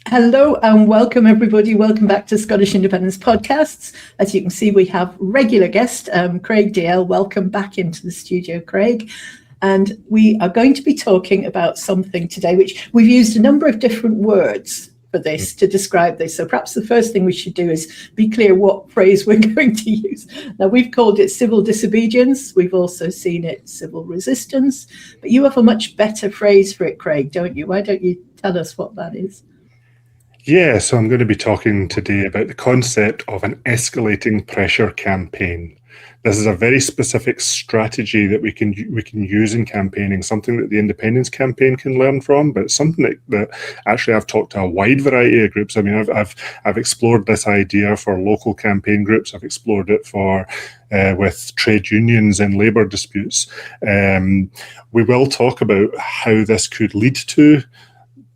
Hello and welcome everybody. Welcome back to Scottish Independence Podcasts. As you can see, we have regular guest Craig Dalzell. Welcome back into the studio, Craig. And we are going to be talking about something today, which we've used a number of different words for this to describe this. So perhaps the first thing we should do is be clear what phrase we're going to use. Now, we've called it civil disobedience. We've also seen it civil resistance. But you have a much better phrase for it, Craig, don't you? Why don't you tell us what that is? Yeah, so I'm going to be talking today about the concept of an escalating pressure campaign. This is a very specific strategy that we can use in campaigning, something that the Independence Campaign can learn from, but something that actually I've talked to a wide variety of groups. I mean, I've explored this idea for local campaign groups. I've explored it for with trade unions and labour disputes. We will talk about how this could lead to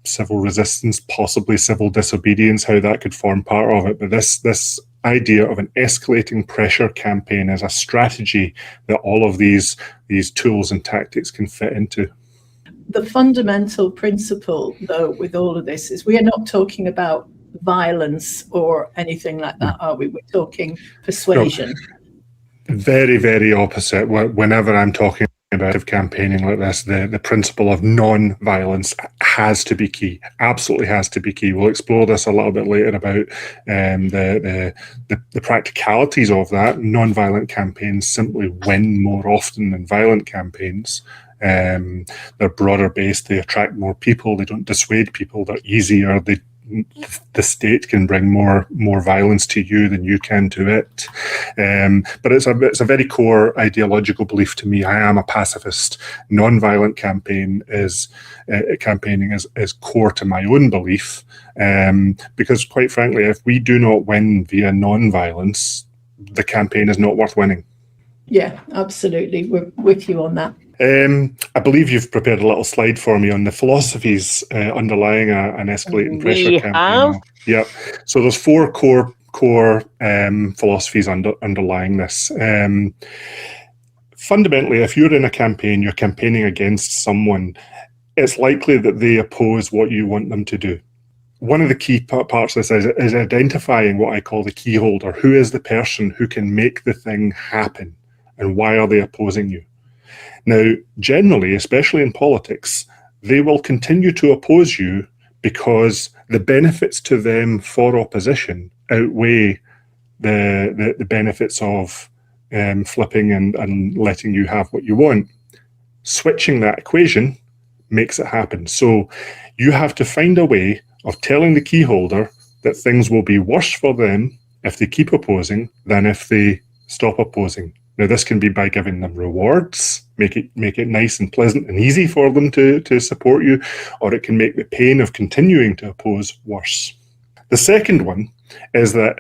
civil resistance, possibly civil disobedience, how that could form part of it. But this idea of an escalating pressure campaign is a strategy that all of these tools and tactics can fit into. The fundamental principle, though, with all of this is we are not talking about violence or anything like that, are we? We're talking persuasion. No, very, very opposite. Whenever I'm talking about campaigning like this, the principle of non-violence has to be key. Absolutely has to be key. We'll explore this a little bit later about the practicalities of that. Non-violent campaigns simply win more often than violent campaigns. They're broader based. They attract more people. They don't dissuade people. They're easier. The state can bring more violence to you than you can to it. But it's a very core ideological belief to me. I am a pacifist. Non-violent campaigning is core to my own belief. Because quite frankly, if we do not win via non-violence, the campaign is not worth winning. Yeah, absolutely. We're with you on that. I believe you've prepared a little slide for me on the philosophies underlying an escalating pressure campaign. Yeah. So there's four core philosophies underlying this. Fundamentally, if you're in a campaign, you're campaigning against someone, it's likely that they oppose what you want them to do. One of the key parts of this is identifying what I call the key holder. Who is the person who can make the thing happen, and why are they opposing you? Now, generally, especially in politics, they will continue to oppose you because the benefits to them for opposition outweigh the benefits of flipping and letting you have what you want. Switching that equation makes it happen. So you have to find a way of telling the key holder that things will be worse for them if they keep opposing than if they stop opposing. Now, this can be by giving them rewards, make it nice and pleasant and easy for them to support you, or it can make the pain of continuing to oppose worse. The second one is that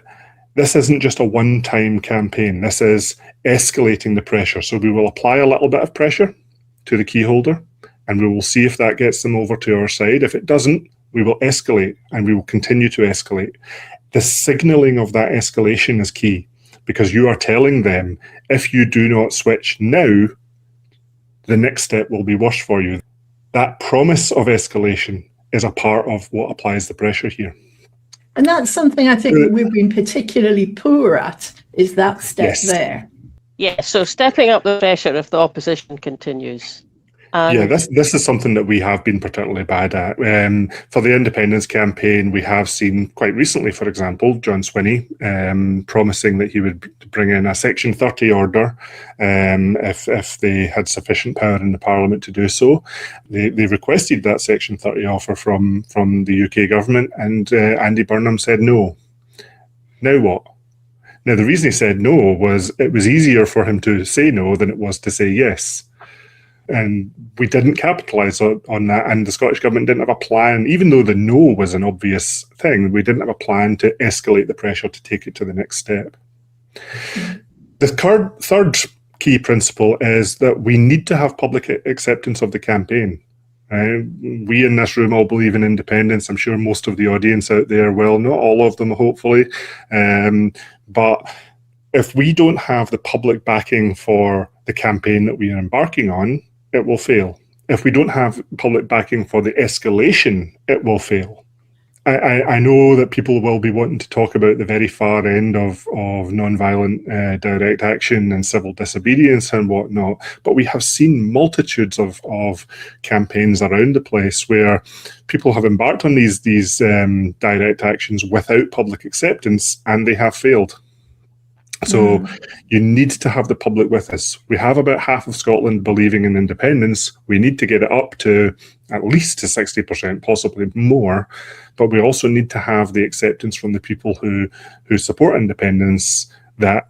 this isn't just a one-time campaign. This is escalating the pressure. So we will apply a little bit of pressure to the key holder, and we will see if that gets them over to our side. If it doesn't, we will escalate, and we will continue to escalate. The signaling of that escalation is key, because you are telling them, if you do not switch now, the next step will be worse for you. That promise of escalation is a part of what applies the pressure here. And that's something I think that we've been particularly poor at, is that step there. Yeah, so stepping up the pressure if the opposition continues. Yeah, this is something that we have been particularly bad at. For the Independence Campaign, we have seen quite recently, for example, John Swinney promising that he would bring in a Section 30 order if they had sufficient power in the Parliament to do so. They requested that Section 30 offer from the UK government, and Andy Burnham said no. Now what? Now, the reason he said no was it was easier for him to say no than it was to say yes. And we didn't capitalise on that, and the Scottish Government didn't have a plan. Even though the no was an obvious thing, we didn't have a plan to escalate the pressure to take it to the next step. The third key principle is that we need to have public acceptance of the campaign. We in this room all believe in independence. I'm sure most of the audience out there will, not all of them, hopefully. But if we don't have the public backing for the campaign that we are embarking on, it will fail. If we don't have public backing for the escalation, it will fail. I know that people will be wanting to talk about the very far end of non-violent direct action and civil disobedience and whatnot, but we have seen multitudes of campaigns around the place where people have embarked on these direct actions without public acceptance, and they have failed. So you need to have the public with us. We have about half of Scotland believing in independence. We need to get it up to at least to 60%, possibly more. But we also need to have the acceptance from the people who support independence that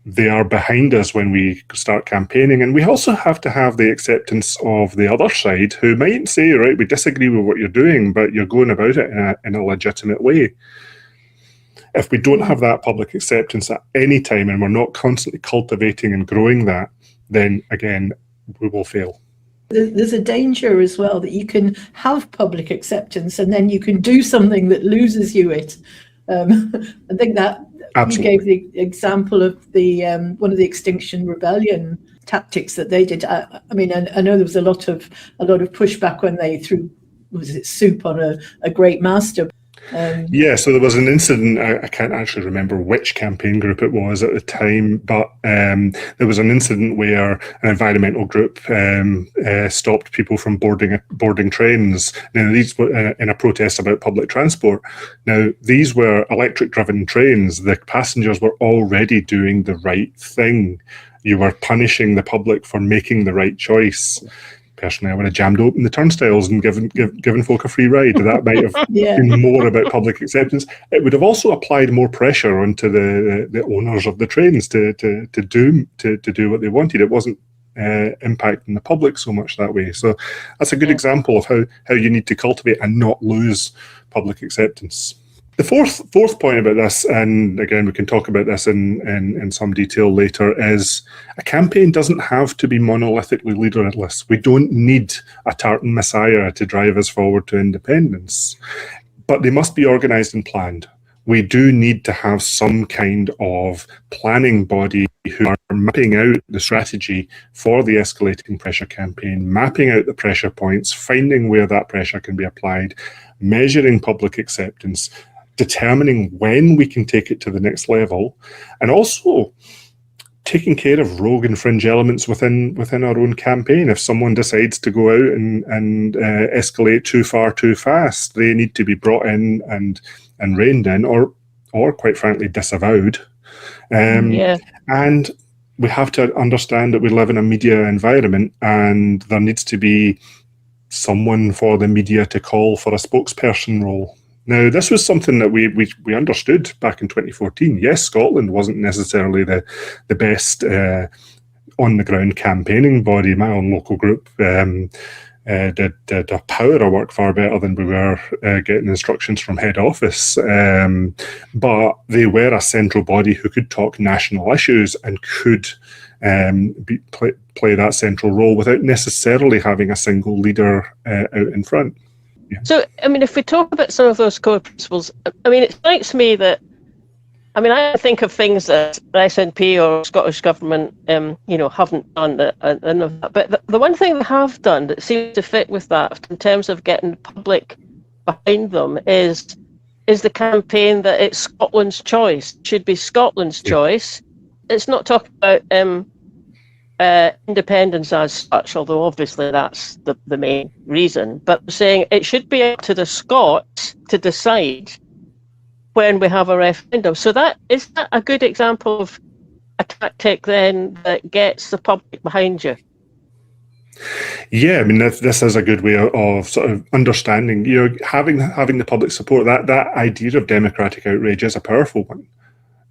they are behind us when we start campaigning. And we also have to have the acceptance of the other side who might say, right, we disagree with what you're doing, but you're going about it in a legitimate way. If we don't have that public acceptance at any time and we're not constantly cultivating and growing that, then again, we will fail. There's a danger as well that you can have public acceptance and then you can do something that loses you it. I think that Absolutely. You gave the example of the one of the Extinction Rebellion tactics that they did. I mean, I know there was a lot of pushback when they threw, was it soup on a great master. Yeah, so there was an incident, I can't actually remember which campaign group it was at the time, but there was an incident where an environmental group stopped people from boarding trains. Now, these were in a protest about public transport. Now, these were electric-driven trains. The passengers were already doing the right thing. You were punishing the public for making the right choice. Personally, I would have jammed open the turnstiles and given folk a free ride. That might have been more about public acceptance. It would have also applied more pressure onto the owners of the trains to do what they wanted. It wasn't impacting the public so much that way. So that's a good example of how you need to cultivate and not lose public acceptance. The fourth point about this, and again, we can talk about this in some detail later, is a campaign doesn't have to be monolithically leaderless. We don't need a tartan messiah to drive us forward to independence, but they must be organised and planned. We do need to have some kind of planning body who are mapping out the strategy for the escalating pressure campaign, mapping out the pressure points, finding where that pressure can be applied, measuring public acceptance, determining when we can take it to the next level, and also taking care of rogue and fringe elements within our own campaign. If someone decides to go out and escalate too far too fast, they need to be brought in and reined in, or quite frankly disavowed. And we have to understand that we live in a media environment, and there needs to be someone for the media to call for a spokesperson role. Now, this was something that we understood back in 2014. Yes, Scotland wasn't necessarily the best on-the-ground campaigning body. My own local group did a power of work far better than we were getting instructions from head office. But they were a central body who could talk national issues and could play that central role without necessarily having a single leader out in front. Yeah. So, I mean, if we talk about some of those core principles, I mean, it strikes me that, I mean, I think of things that the SNP or Scottish Government, haven't done. But the one thing they have done that seems to fit with that in terms of getting the public behind them is the campaign that it's Scotland's choice. It should be Scotland's choice. It's not talking about independence as such, although obviously that's the main reason, but saying it should be up to the Scots to decide when we have a referendum. So is that a good example of a tactic then that gets the public behind you? Yeah, I mean, this is a good way of sort of understanding, having the public support. That idea of democratic outrage is a powerful one.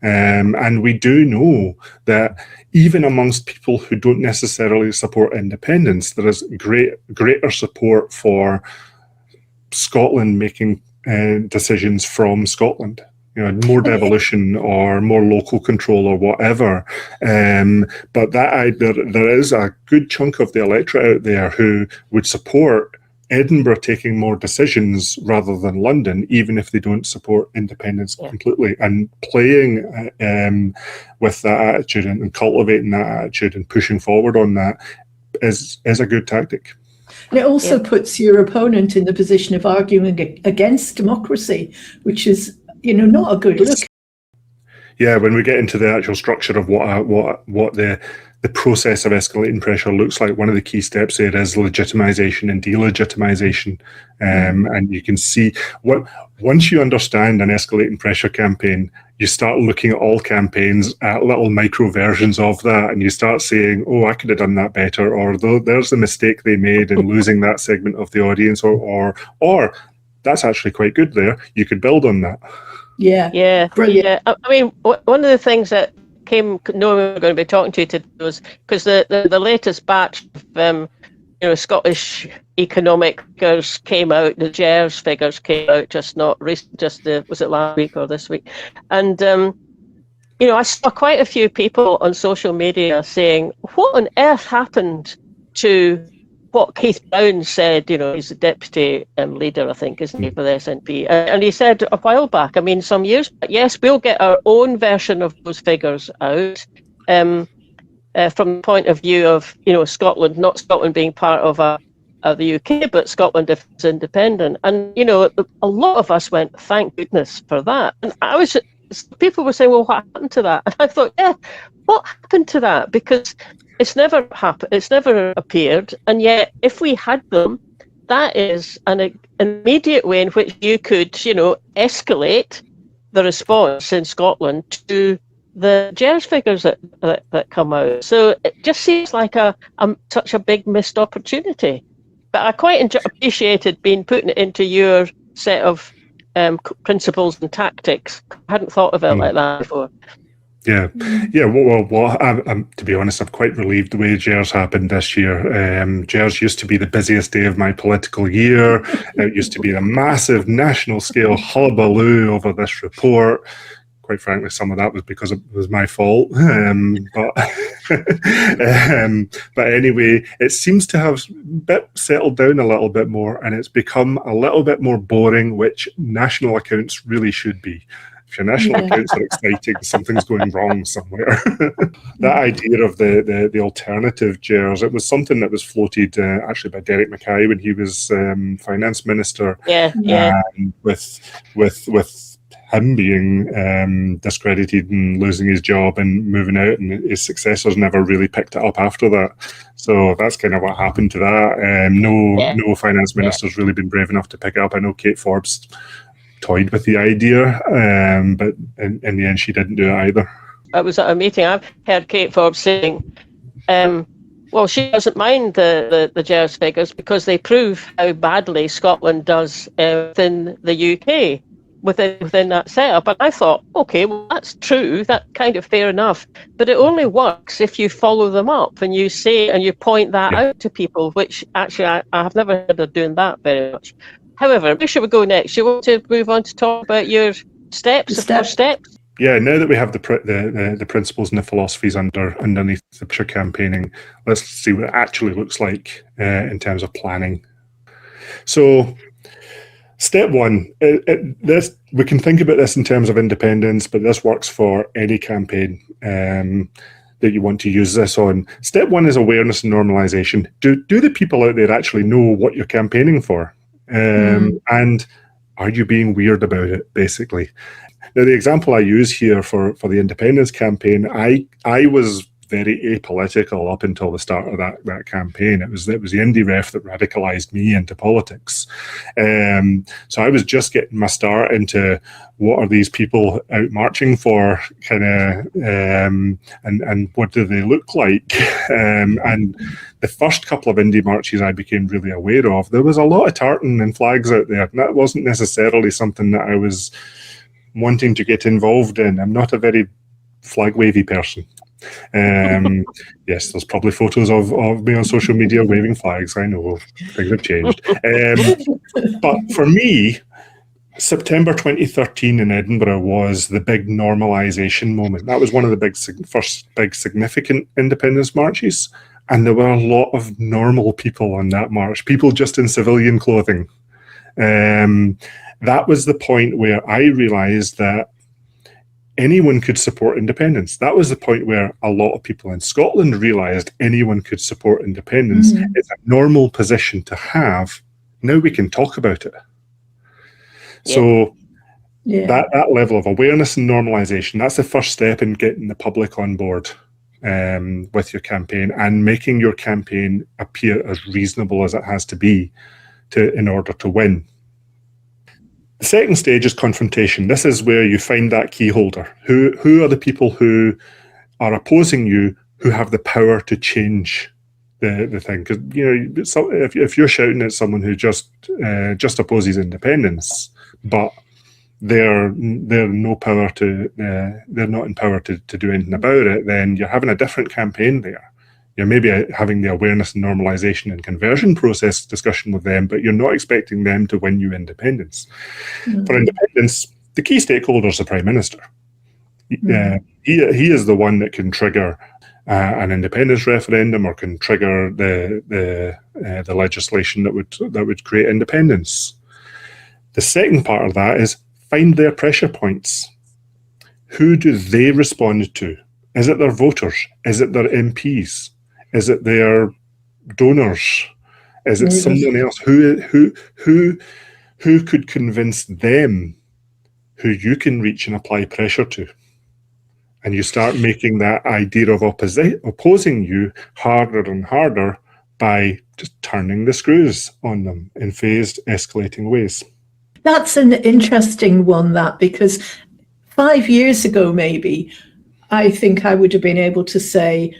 And we do know that even amongst people who don't necessarily support independence, there is greater support for Scotland making decisions from Scotland. More devolution or more local control or whatever. But there is a good chunk of the electorate out there who would support Edinburgh taking more decisions rather than London, even if they don't support independence completely, and playing with that attitude and cultivating that attitude and pushing forward on that is a good tactic. And it also puts your opponent in the position of arguing against democracy, which is, not a good look. Yeah, when we get into the actual structure of what the process of escalating pressure looks like, one of the key steps there is legitimization and delegitimization. And you can see once you understand an escalating pressure campaign, you start looking at all campaigns at little micro versions of that, and you start saying, oh, I could have done that better, or there's the mistake they made in losing that segment of the audience, or that's actually quite good there. You could build on that. Yeah, brilliant. Yeah. I mean, one of the things that came knowing we were going to be talking to you today was because the latest batch of Scottish economic figures came out. The GERS figures came out was it last week or this week? And I saw quite a few people on social media saying, "What on earth happened to what Keith Brown said?" He's the deputy leader, I think, isn't he, for the SNP? And he said a while back, I mean, some years back, yes, we'll get our own version of those figures out from the point of view of, Scotland, not Scotland being part of the UK, but Scotland if it's independent. And, a lot of us went, thank goodness for that. And people were saying, well, what happened to that? And I thought, what happened to that? Because it's never happened. It's never appeared. And yet, if we had them, that is an immediate way in which you could, escalate the response in Scotland to the GERS figures that come out. So it just seems like such a big missed opportunity. But I quite appreciated being putting it into your set of principles and tactics. I hadn't thought of it like that before. Yeah. Well, I'm, to be honest, I'm quite relieved the way GERS happened this year. GERS used to be the busiest day of my political year. It used to be a massive national scale hullabaloo over this report. Quite frankly, some of that was because it was my fault. But anyway, it seems to have settled down a little bit more, and it's become a little bit more boring, which national accounts really should be. If your national accounts are exciting, something's going wrong somewhere. That idea of the alternative GERS, it was something that was floated actually by Derek Mackay when he was finance minister. With him being discredited and losing his job and moving out, and his successors never really picked it up after that. So that's kind of what happened to that. No finance minister's really been brave enough to pick it up. I know Kate Forbes toyed with the idea, but in the end she didn't do it either. I was at a meeting. I've heard Kate Forbes saying, well, she doesn't mind the GERS figures because they prove how badly Scotland does within the UK, within that setup. And I thought, okay, well, that's true, that kind of fair enough, but it only works if you follow them up and you say and you point that out to people, which actually I have never heard of doing that very much. However, where should we go next? You want to move on to talk about your steps, first steps? Yeah, now that we have the principles and the philosophies underneath the picture campaigning, let's see what it actually looks like in terms of planning. So, step one, we can think about this in terms of independence, but this works for any campaign that you want to use this on. Step one is awareness and normalization. Do the people out there actually know what you're campaigning for? And are you being weird about it, basically? Now, the example I use here for the independence campaign, I was very apolitical up until the start of that campaign. It was the indie ref that radicalized me into politics. So I was just getting my start into what are these people out marching for, kind of, and what do they look like? And the first couple of indie marches I became really aware of, there was a lot of tartan and flags out there. And that wasn't necessarily something that I was wanting to get involved in. I'm not a very flag wavy person. Yes, there's probably photos of me on social media waving flags. I know things have changed. But for me, September 2013 in Edinburgh was the big normalisation moment. That was one of the first big significant independence marches, and there were a lot of normal people on that march, people just in civilian clothing. That was the point where I realised that anyone could support independence. That was the point where a lot of people in Scotland realised anyone could support independence. It's a normal position to have. Now we can talk about it. So that level of awareness and normalisation, that's the first step in getting the public on board with your campaign and making your campaign appear as reasonable as it has to be in order to win. The second stage is confrontation. This is where you find that key holder. Who are the people who are opposing you, who have the power to change the thing? Because if you're shouting at someone who just opposes independence, but they're no power to they're not in power to do anything about it, then you're having a different campaign there. You're maybe having the awareness and normalisation and conversion process discussion with them, but you're not expecting them to win you independence. For independence, the key stakeholder is the Prime Minister. He is the one that can trigger an independence referendum or can trigger the legislation that would create independence. The second part of that is find their pressure points. Who do they respond to? Is it their voters? Is it their MPs? Is it their donors? Is it someone else? Who could convince them who you can reach and apply pressure to? And you start making that idea of opposing you harder and harder by just turning the screws on them in phased, escalating ways. That's an interesting one, because 5 years ago, maybe, I think I would have been able to say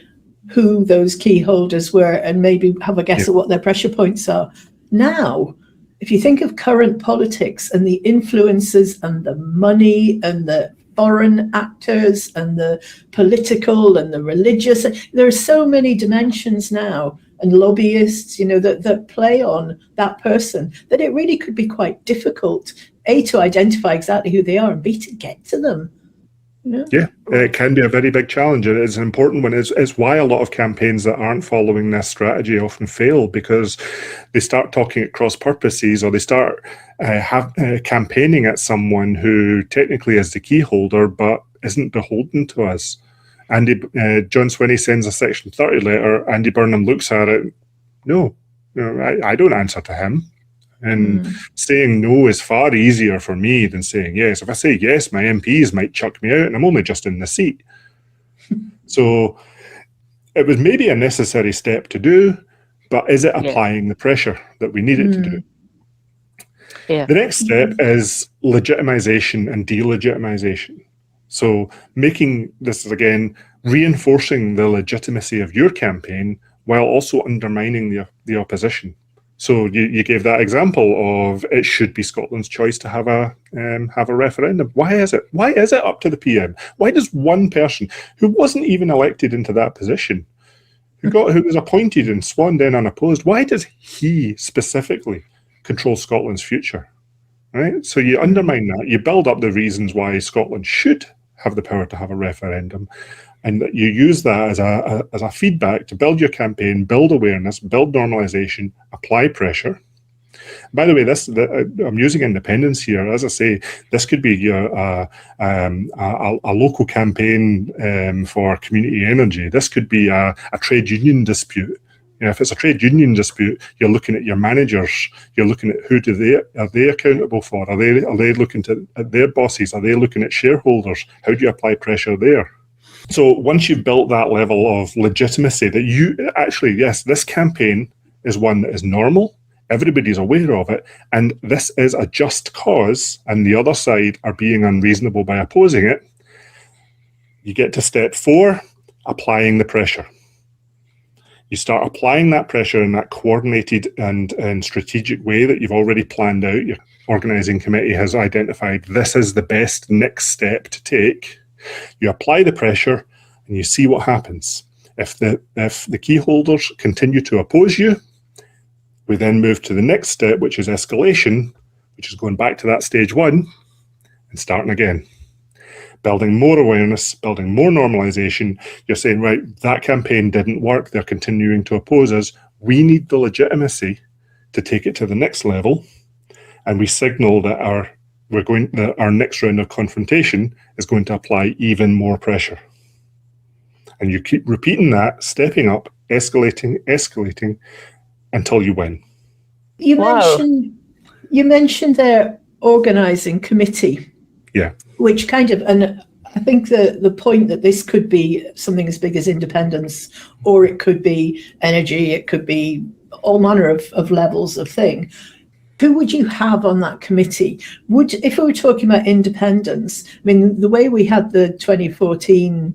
who those key holders were and maybe have a guess at what their pressure points are. Now, if you think of current politics and the influences and the money and the foreign actors and the political and the religious, there are so many dimensions now, and lobbyists, that play on that person, that it really could be quite difficult, A, to identify exactly who they are, and B, to get to them. Yeah, it can be a very big challenge. It is an important one. It's why a lot of campaigns that aren't following this strategy often fail, because they start talking at cross purposes, or they start campaigning at someone who technically is the key holder but isn't beholden to us. John Swinney sends a Section 30 letter. Andy Burnham looks at it. No, I don't answer to him. And saying no is far easier for me than saying yes. If I say yes, my MPs might chuck me out, and I'm only just in the seat. So it was maybe a necessary step to do, but is it applying the pressure that we need it to do? Yeah. The next step is legitimization and delegitimization. So making this, again, reinforcing the legitimacy of your campaign while also undermining the opposition. So you gave that example of it should be Scotland's choice to have a referendum. Why is it? Why is it up to the PM? Why does one person who wasn't even elected into that position, who was appointed and sworn in unopposed, why does he specifically control Scotland's future? Right? So you undermine that. You build up the reasons why Scotland should have the power to have a referendum, and you use that as a feedback to build your campaign, build awareness, build normalisation, apply pressure. By the way, I'm using independence here. As I say, this could be a local campaign for community energy. This could be a trade union dispute. If it's a trade union dispute, you're looking at your managers. You're looking at are they accountable for? Are they looking at their bosses? Are they looking at shareholders? How do you apply pressure there? So once you've built that level of legitimacy that you actually, yes, this campaign is one that is normal, everybody's aware of it, and this is a just cause, and the other side are being unreasonable by opposing it, you get to step 4, applying the pressure. You start applying that pressure in that coordinated and strategic way that you've already planned out. Your organising committee has identified this is the best next step to take. You apply the pressure and you see what happens. If the key holders continue to oppose you, we then move to the next step, which is escalation, which is going back to that stage 1 and starting again. Building more awareness, building more normalisation. You're saying, right, that campaign didn't work. They're continuing to oppose us. We need the legitimacy to take it to the next level. And we signal that our our next round of confrontation is going to apply even more pressure. And you keep repeating that, stepping up, escalating until you win. You Wow. mentioned their organising committee. Yeah. Which kind of, and I think the point that this could be something as big as independence, or it could be energy, it could be all manner of levels of thing. Who would you have on that committee? If we were talking about independence, I mean, the way we had the 2014,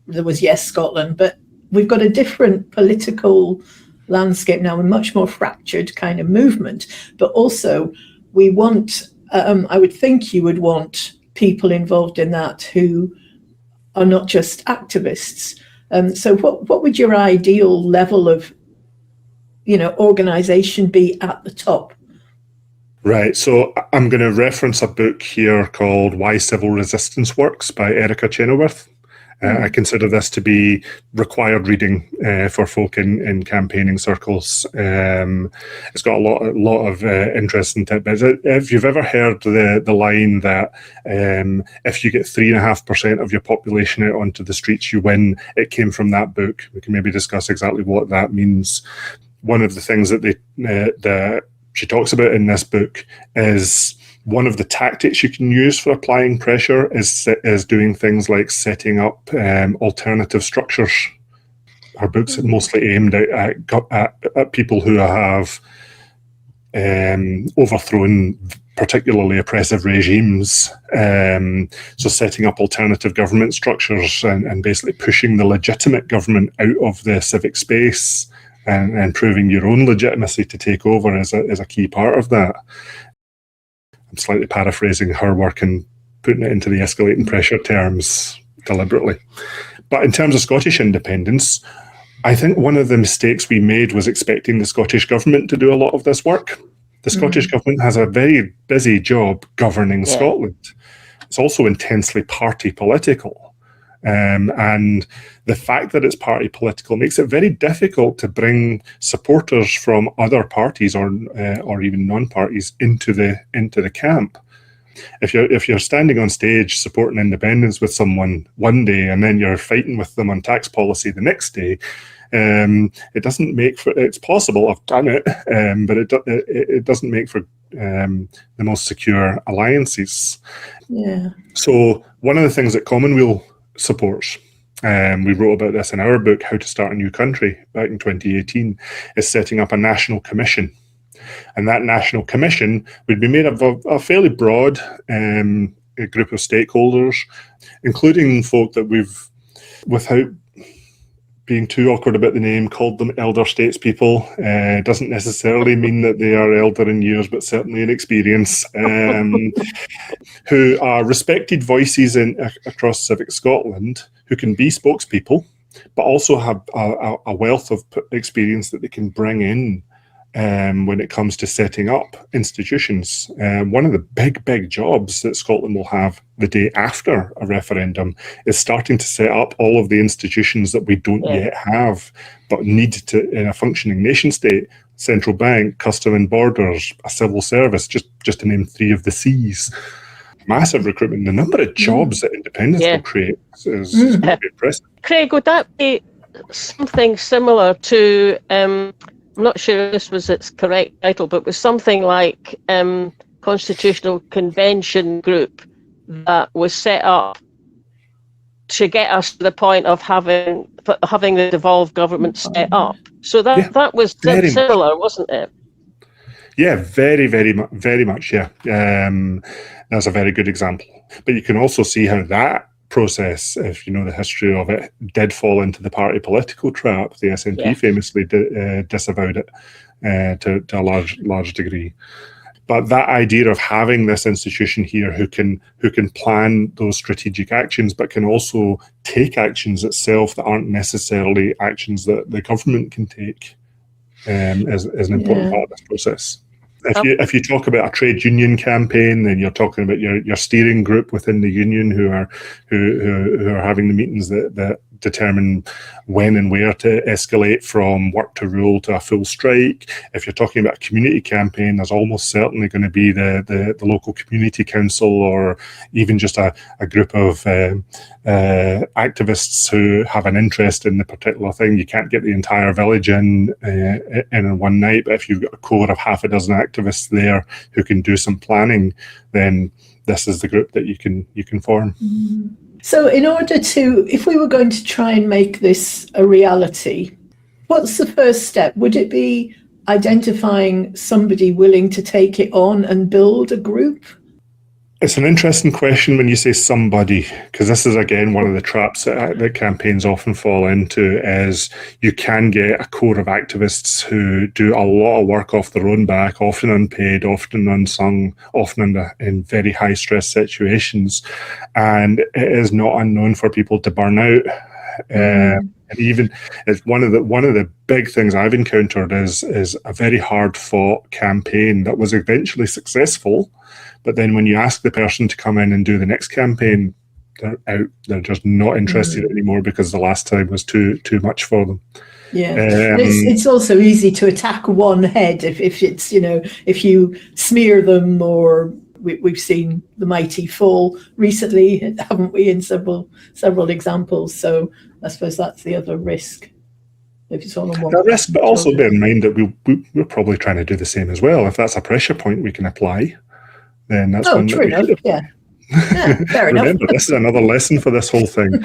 there was Yes Scotland, but we've got a different political landscape now, a much more fractured kind of movement. But also, we want, I would think you would want people involved in that who are not just activists. So what would your ideal level of, organisation be at the top? Right, so I'm going to reference a book here called Why Civil Resistance Works by Chenoweth. I consider this to be required reading for folk in campaigning circles. It's got a lot of interesting tidbits. If you've ever heard the line that if you get 3.5% of your population out onto the streets, you win, it came from that book. We can maybe discuss exactly what that means. One of the things that she talks about in this book is one of the tactics you can use for applying pressure is doing things like setting up alternative structures. Her book's mostly aimed at people who have overthrown particularly oppressive regimes. So setting up alternative government structures and basically pushing the legitimate government out of the civic space and proving your own legitimacy to take over is a key part of that. I'm slightly paraphrasing her work and putting it into the escalating pressure terms deliberately. But in terms of Scottish independence, I think one of the mistakes we made was expecting the Scottish government to do a lot of this work. The Scottish government has a very busy job governing Scotland. It's also intensely party political. And the fact that it's party political makes it very difficult to bring supporters from other parties or even non-parties into the camp. If you're standing on stage supporting independence with someone one day and then you're fighting with them on tax policy the next day, it doesn't make for. It's possible, I've done it, but it doesn't make for the most secure alliances. Yeah. So one of the things that Commonweal supports, we wrote about this in our book, How to Start a New Country, back in 2018, is setting up a national commission. And that national commission would be made up of a fairly broad group of stakeholders, including folk that we've, without being too awkward about the name, called them elder statespeople. Doesn't necessarily mean that they are elder in years, but certainly in experience, who are respected voices across civic Scotland, who can be spokespeople, but also have a wealth of experience that they can bring in when it comes to setting up institutions. One of the big jobs that Scotland will have the day after a referendum is starting to set up all of the institutions that we don't yet have, but need to in a functioning nation state: central bank, custom and borders, a civil service, just to name 3 of the C's. Massive recruitment. The number of jobs that independence will create is pretty impressive. Craig, would that be something similar to I'm not sure if this was its correct title, but it was something like Constitutional Convention Group that was set up to get us to the point of having the devolved government set up. So that was similar, wasn't it? Yeah, very much. Yeah, that's a very good example. But you can also see how that process, if you know the history of it, did fall into the party political trap. The SNP famously disavowed it to a large degree. But that idea of having this institution here who can plan those strategic actions, but can also take actions itself that aren't necessarily actions that the government can take, is an important part of this process. If you talk about a trade union campaign, then you're talking about your steering group within the union who are having the meetings that determine when and where to escalate from work to rule to a full strike. If you're talking about a community campaign, there's almost certainly going to be the local community council, or even just a group of activists who have an interest in the particular thing. You can't get the entire village in one night, but if you've got a core of half a dozen activists there who can do some planning, then this is the group that you can form. So in order to, if we were going to try and make this a reality, what's the first step? Would it be identifying somebody willing to take it on and build a group? It's an interesting question when you say somebody, because this is, again, one of the traps that campaigns often fall into, is you can get a core of activists who do a lot of work off their own back, often unpaid, often unsung, often in very high stress situations. And it is not unknown for people to burn out. And even it's one of the big things I've encountered is a very hard fought campaign that was eventually successful. But then when you ask the person to come in and do the next campaign, they're out. They're just not interested anymore because the last time was too much for them. Yeah, it's also easy to attack one head if it's, if you smear them, or we've seen the mighty fall recently, haven't we, in several examples. So I suppose that's the other risk. If it's all on one risk, but also bear in mind that we're probably trying to do the same as well. If that's a pressure point we can apply, then that's one true enough. Yeah, fair enough. Remember, this is another lesson for this whole thing.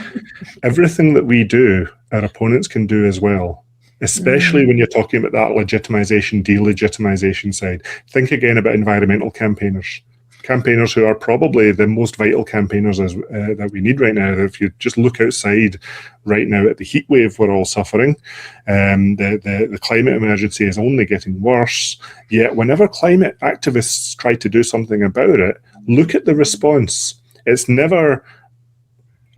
Everything that we do, our opponents can do as well, especially when you're talking about that legitimization, delegitimization side. Think again about environmental campaigners who are probably the most vital campaigners that we need right now. If you just look outside right now at the heat wave we're all suffering, the climate emergency is only getting worse. Yet whenever climate activists try to do something about it, look at the response. It's never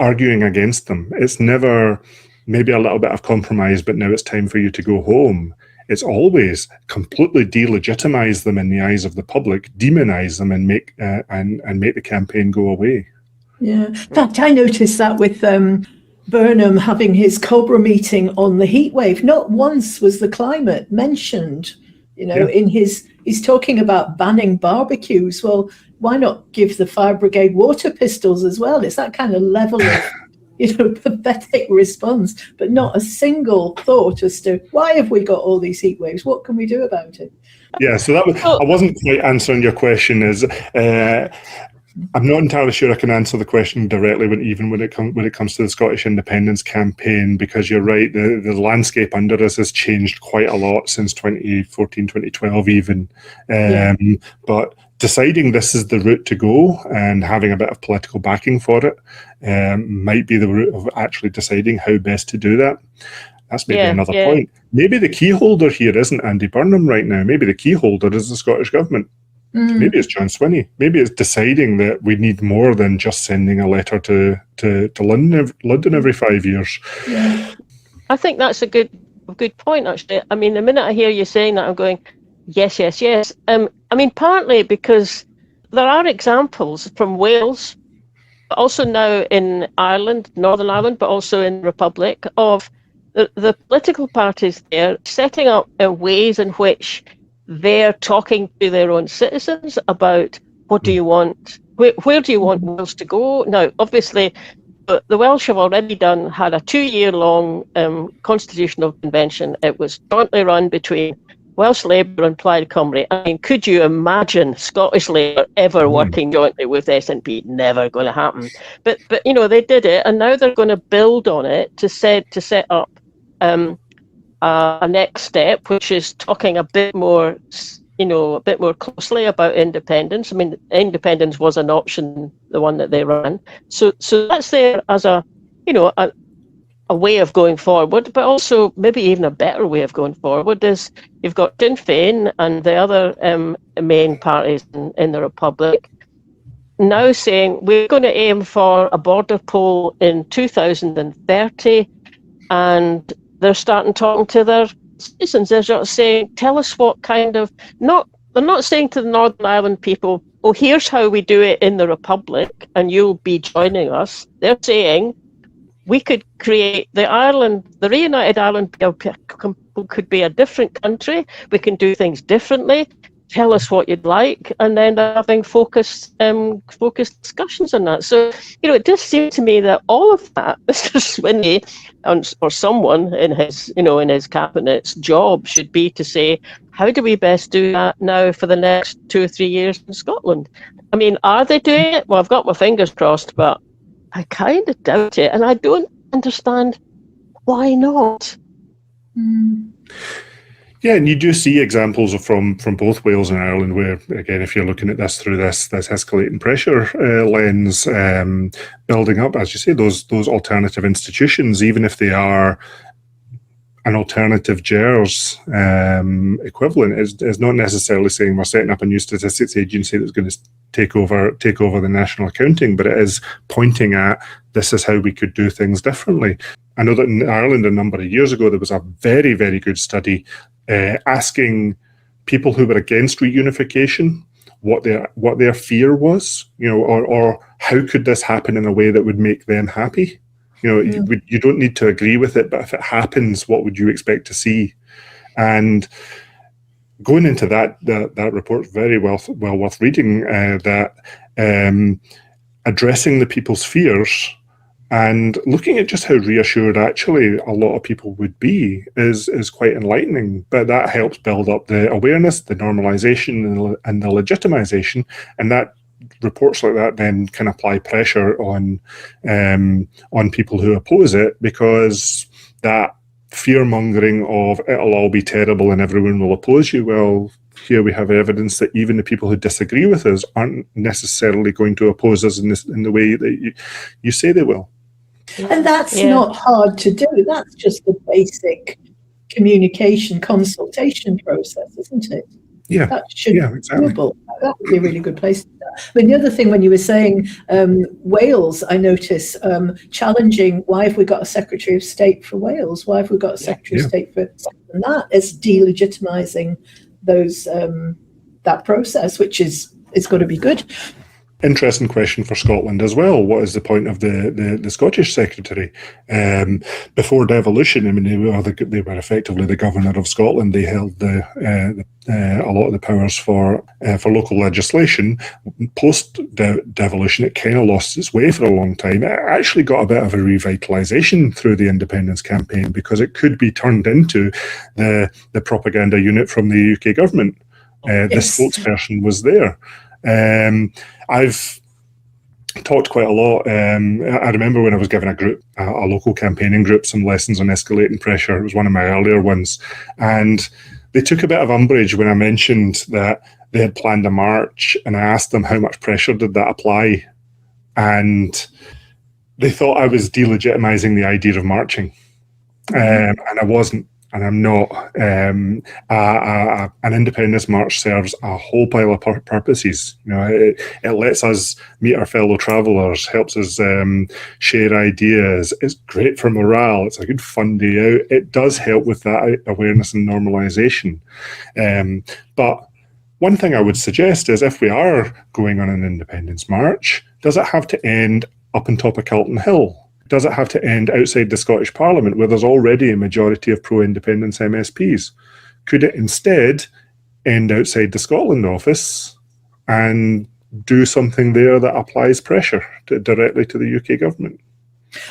arguing against them. It's never maybe a little bit of compromise, but now it's time for you to go home. It's always completely delegitimize them in the eyes of the public, demonize them, and make the campaign go away. Yeah, in fact, I noticed that with Burnham having his Cobra meeting on the heat wave. Not once was the climate mentioned. In he's talking about banning barbecues. Well, why not give the fire brigade water pistols as well? It's that kind of level of pathetic response, but not a single thought as to why have we got all these heat waves? What can we do about it? Yeah, so that was, I wasn't quite answering your question. I'm not entirely sure I can answer the question directly when it comes to the Scottish independence campaign, because you're right, the landscape under us has changed quite a lot since 2014, 2012 even. But deciding this is the route to go and having a bit of political backing for it might be the route of actually deciding how best to do that. That's maybe another point. Maybe the key holder here isn't Andy Burnham right now. Maybe the key holder is the Scottish Government. Maybe it's John Swinney. Maybe it's deciding that we need more than just sending a letter to London every 5 years. Yeah. I think that's a good point, actually. I mean, the minute I hear you saying that, I'm going, yes. I mean, partly because there are examples from Wales, but also now in Ireland, Northern Ireland, but also in the Republic, of the political parties there setting up ways in which they're talking to their own citizens about what do you want, where do you want Wales to go? Now, obviously, the Welsh have already had a 2-year-long constitutional convention. It was jointly run between Welsh Labour and Plaid Cymru. I mean, could you imagine Scottish Labour ever working jointly with SNP? Never going to happen. But they did it, and now they're going to build on it to set up a next step, which is talking a bit more closely about independence. I mean, independence was an option, the one that they ran. So that's there as a way of going forward, but also maybe even a better way of going forward is you've got Sinn Féin and the other main parties in the Republic now saying we're going to aim for a border poll in 2030, and they're starting talking to their citizens. They're just saying, tell us what kind of, not they're not saying to the Northern Ireland people, "Oh, here's how we do it in the Republic, and you'll be joining us." They're saying we could create the reunited Ireland could be a different country. We can do things differently. Tell us what you'd like, and then having focused discussions on that. So, it does seem to me that all of that, Mr. Swinney, or someone in his cabinet's job should be to say, how do we best do that now for the next 2 or 3 years in Scotland? I mean, are they doing it? Well, I've got my fingers crossed, but I kind of doubt it, and I don't understand why not. Yeah, and you do see examples from both Wales and Ireland where, again, if you're looking at this through this escalating pressure lens, building up, as you say, those alternative institutions, even if they are an alternative GERS equivalent, is not necessarily saying we're setting up a new statistics agency that's going to take over the national accounting, but it is pointing at this is how we could do things differently. I know that in Ireland a number of years ago there was a very, very good study asking people who were against reunification what their fear was, or how could this happen in a way that would make them happy. You don't need to agree with it, but if it happens, what would you expect to see? And going into that report, very well worth reading. That addressing the people's fears and looking at just how reassured actually a lot of people would be is quite enlightening. But that helps build up the awareness, the normalization, and the legitimization, and that reports like that then can apply pressure on people who oppose it, because that fear-mongering of it'll all be terrible and everyone will oppose you, well, here we have evidence that even the people who disagree with us aren't necessarily going to oppose us in the way that you say they will. And that's not hard to do. That's just the basic communication consultation process, isn't it? Yeah, that should be exactly. doable. That would be a really good place to start. But the other thing, when you were saying Wales, I notice challenging, why have we got a Secretary of State for Wales? Why have we got a Secretary of State for and that is delegitimising those that process, which is got to be good. Interesting question for Scotland as well. What is the point of the Scottish Secretary? Before devolution, I mean, they were effectively the governor of Scotland. They held a lot of the powers for local legislation. Post devolution, it kind of lost its way for a long time. It actually got a bit of a revitalisation through the independence campaign, because it could be turned into the propaganda unit from the UK government. The spokesperson was there. I've talked quite a lot. I remember when I was giving a local campaigning group, some lessons on escalating pressure. It was one of my earlier ones. And they took a bit of umbrage when I mentioned that they had planned a march, and I asked them how much pressure did that apply. And they thought I was delegitimizing the idea of marching. And I wasn't. And I'm not. An independence march serves a whole pile of purposes. It lets us meet our fellow travellers, helps us share ideas. It's great for morale. It's a good fun day out. It does help with that awareness and normalisation. But one thing I would suggest is, if we are going on an independence march, does it have to end up on top of Calton Hill? Does it have to end outside the Scottish Parliament, where there's already a majority of pro-independence MSPs? Could it instead end outside the Scotland office and do something there that applies pressure directly to the UK government?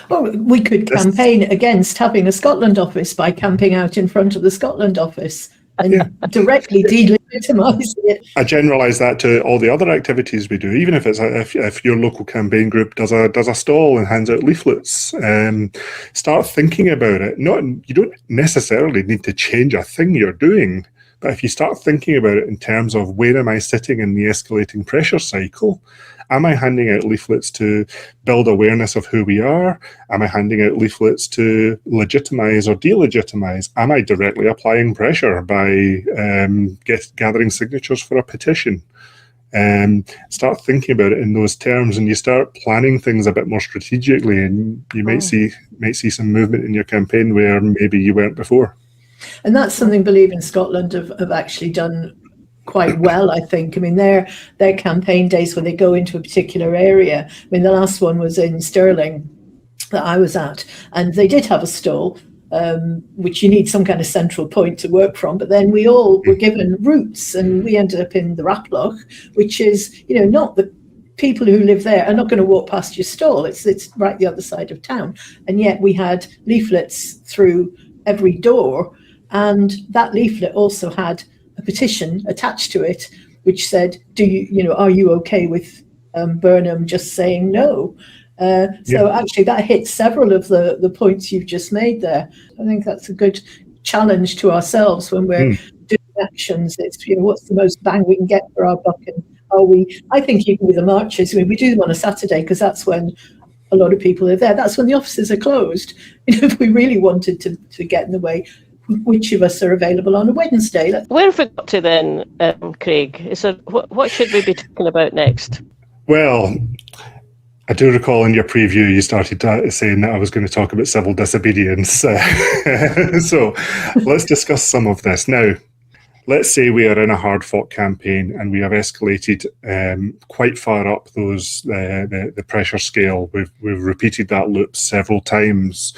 Well, we could campaign against having a Scotland office by camping out in front of the Scotland office and directly delegitimise it. I generalise that to all the other activities we do, even if it's if your local campaign group does a stall and hands out leaflets. Start thinking about it. You don't necessarily need to change a thing you're doing, but if you start thinking about it in terms of, where am I sitting in the escalating pressure cycle? Am I handing out leaflets to build awareness of who we are? Am I handing out leaflets to legitimise or delegitimise? Am I directly applying pressure by gathering signatures for a petition? Start thinking about it in those terms, and you start planning things a bit more strategically, and you might see some movement in your campaign where maybe you weren't before. And that's something Believe in Scotland have actually done quite well, I think. I mean, their campaign days when they go into a particular area. I mean, the last one was in Stirling that I was at, and they did have a stall, which you need some kind of central point to work from. But then we all were given routes, and we ended up in the Ratloch, which is, not the people who live there are not going to walk past your stall. It's right the other side of town, and yet we had leaflets through every door, and that leaflet also had a petition attached to it, which said, are you okay with Burnham just saying no? So actually that hits several of the points you've just made there. I think that's a good challenge to ourselves when we're doing actions. It's, what's the most bang we can get for our buck? And I think even with the marches, we do them on a Saturday because that's when a lot of people are there. That's when the offices are closed. If we really wanted to get in the way, which of us are available on a Wednesday? Where have we got to then, Craig? What should we be talking about next? Well, I do recall in your preview you started saying that I was going to talk about civil disobedience. So let's discuss some of this. Now, let's say we are in a hard-fought campaign and we have escalated quite far up the pressure scale. We've repeated that loop several times,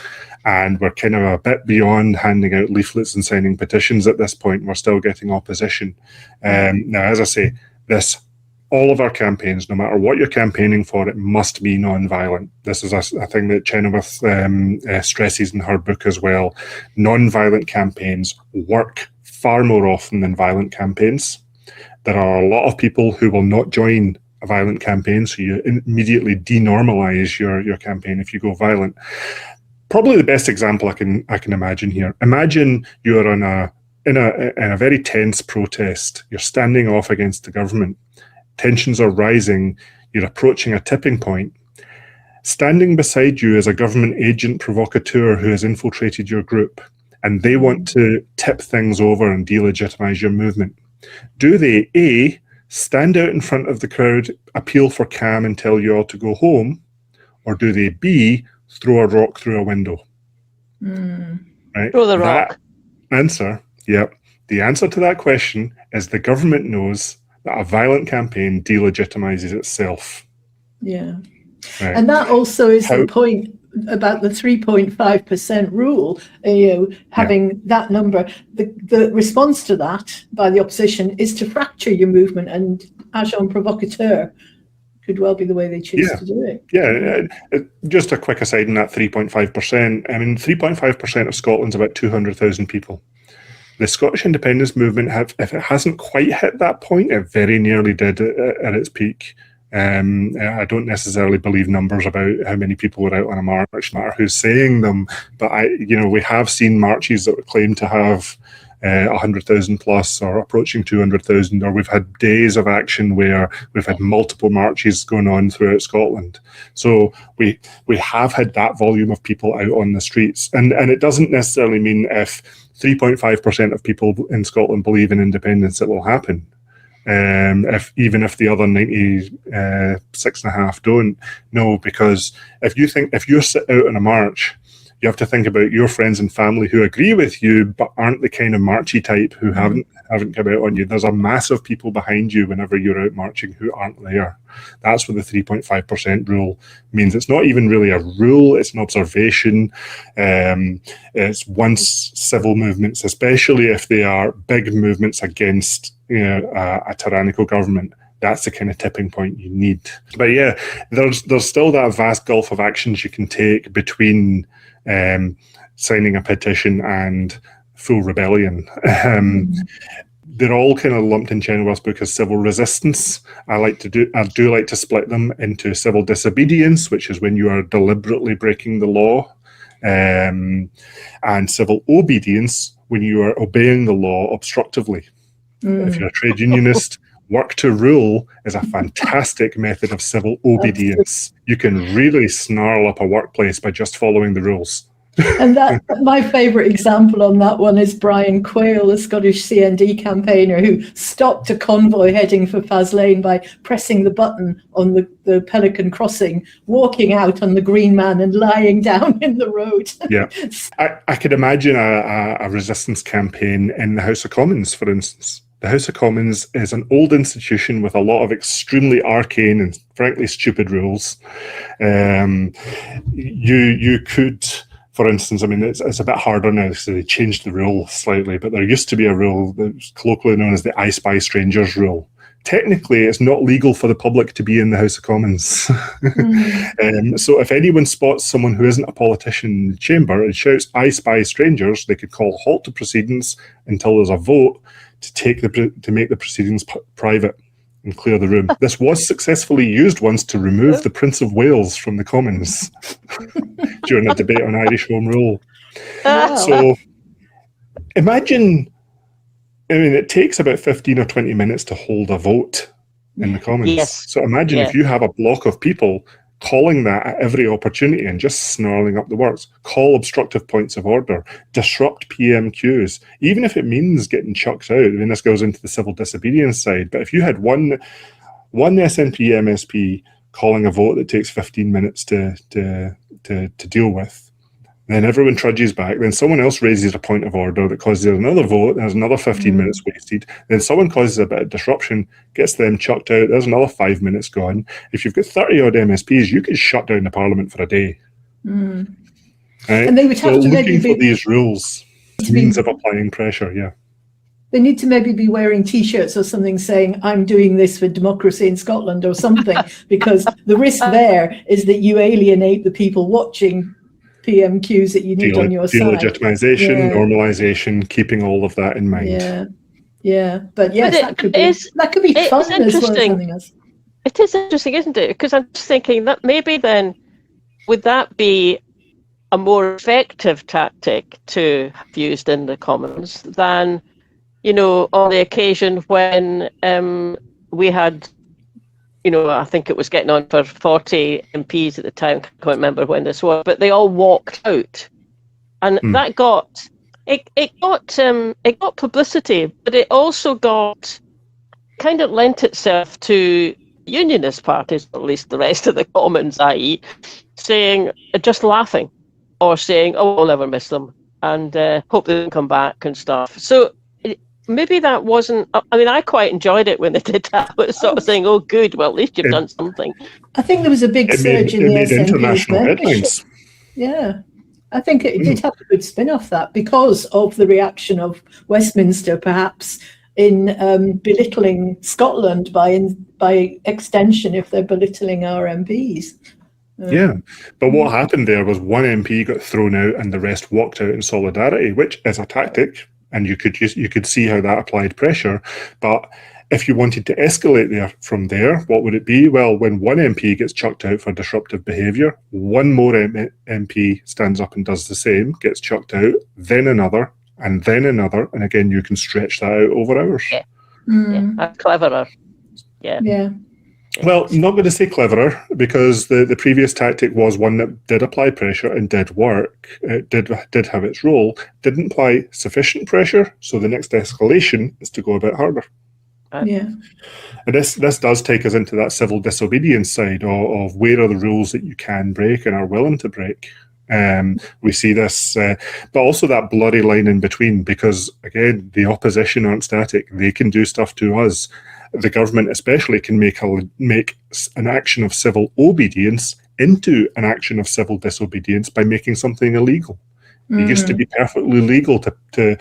and we're kind of a bit beyond handing out leaflets and signing petitions at this point. We're still getting opposition. Now, as I say, all of our campaigns, no matter what you're campaigning for, it must be non-violent. This is a thing that Chenoweth stresses in her book as well. Non-violent campaigns work far more often than violent campaigns. There are a lot of people who will not join a violent campaign, so you immediately denormalize your campaign if you go violent. Probably the best example I can imagine here. Imagine you're in a very tense protest. You're standing off against the government. Tensions are rising. You're approaching a tipping point. Standing beside you is a government agent provocateur who has infiltrated your group, and they want to tip things over and delegitimize your movement. Do they, A, stand out in front of the crowd, appeal for calm and tell you all to go home, or do they, B, throw a rock through a window? Right? Throw the rock. The answer to that question is the government knows that a violent campaign delegitimizes itself. Yeah. Right. And that also is the point about the 3.5% rule, having that number. The response to that by the opposition is to fracture your movement, and agent provocateur could well be the way they choose to do it. Yeah, just a quick aside on that 3.5%. I mean, 3.5% of Scotland's about 200,000 people. The Scottish independence movement, if it hasn't quite hit that point, it very nearly did at its peak. I don't necessarily believe numbers about how many people were out on a march, no matter who's saying them. But we have seen marches that claim to have 100,000 plus or approaching 200,000, or we've had days of action where we've had multiple marches going on throughout Scotland. So we have had that volume of people out on the streets, and it doesn't necessarily mean if 3.5% of people in Scotland believe in independence, it will happen. Even if the other 96.5% don't. No, because if you're sit out on a march, you have to think about your friends and family who agree with you but aren't the kind of marchy type who haven't come out on you. There's a mass of people behind you whenever you're out marching who aren't there. That's what the 3.5% rule means. It's not even really a rule, it's an observation. It's once civil movements, especially if they are big movements against a tyrannical government, that's the kind of tipping point you need. But yeah, there's still that vast gulf of actions you can take between signing a petition and full rebellion. They're all kind of lumped in Chenoweth's book as civil resistance. I do like to split them into civil disobedience, which is when you are deliberately breaking the law, and civil obedience, when you are obeying the law obstructively. If you're a trade unionist, work to rule is a fantastic method of civil obedience. You can really snarl up a workplace by just following the rules. And that my favourite example on that one is Brian Quayle, the Scottish CND campaigner who stopped a convoy heading for Faslane by pressing the button on the Pelican Crossing, walking out on the Green Man and lying down in the road. I could imagine a resistance campaign in the House of Commons, for instance. The House of Commons is an old institution with a lot of extremely arcane and frankly stupid rules. You could, for instance, I mean, it's a bit harder now, so they changed the rule slightly, but there used to be a rule that was colloquially known as the I Spy Strangers rule. Technically, it's not legal for the public to be in the House of Commons. So if anyone spots someone who isn't a politician in the chamber and shouts, "I spy strangers," they could call a halt to proceedings until there's a vote to make the proceedings private and clear the room. This was successfully used once to remove the Prince of Wales from the Commons during a debate on Irish Home Rule. So imagine, I mean, it takes about 15 or 20 minutes to hold a vote in the Commons. Yes. So imagine if you have a block of people calling that at every opportunity and just snarling up the works, call obstructive points of order, disrupt PM queues, even if it means getting chucked out. I mean, this goes into the civil disobedience side, but if you had one SNP MSP calling a vote that takes 15 minutes to deal with, then everyone trudges back, then someone else raises a point of order that causes another vote, there's another 15 minutes wasted, then someone causes a bit of disruption, gets them chucked out, there's another 5 minutes gone. If you've got 30 odd MSPs, you could shut down the Parliament for a day. Right? And they would have to looking for these rules, means of applying pressure, They need to maybe be wearing T-shirts or something saying, "I'm doing this for democracy in Scotland" or something, because the risk there is that you alienate the people watching PM queues that you need on your side. Delegitimization, normalization, keeping all of that in mind. But yes, that could be fun as well as something else. It is interesting, isn't it? Because I'm just thinking that maybe then, would that be a more effective tactic to have used in the Commons than, you know, on the occasion when we had, you know, I think it was getting on for 40 MPs at the time. I can't remember when this was, but they all walked out, and that got publicity, but it also got kind of lent itself to unionist parties, at least the rest of the Commons, i.e., saying, just laughing, or saying, "Oh, we'll never miss them," and hope they don't come back and stuff. So. Maybe that wasn't. I mean, I quite enjoyed it when they did that. But sort of saying, "Oh, good. Well, at least you've done something." I think there was a big surge in the SNP's international headlines. Yeah, I think it did have a good spin off that because of the reaction of Westminster, perhaps in belittling Scotland by extension, if they're belittling our MPs. But what happened there was one MP got thrown out and the rest walked out in solidarity, which is a tactic. And you could see how that applied pressure. But if you wanted to escalate from there, what would it be? Well, when one MP gets chucked out for disruptive behaviour, one more MP stands up and does the same, gets chucked out, then another, and then another. And again, you can stretch that out over hours. Yeah, that's cleverer. Yeah. Well, I'm not going to say cleverer, because the previous tactic was one that did apply pressure and did work. It did have its role. Didn't apply sufficient pressure, so the next escalation is to go a bit harder. And this does take us into that civil disobedience side of where are the rules that you can break and are willing to break. We see this, but also that blurry line in between, because again, the opposition aren't static. They can do stuff to us. The government especially can make an action of civil obedience into an action of civil disobedience by making something illegal. It used to be perfectly legal to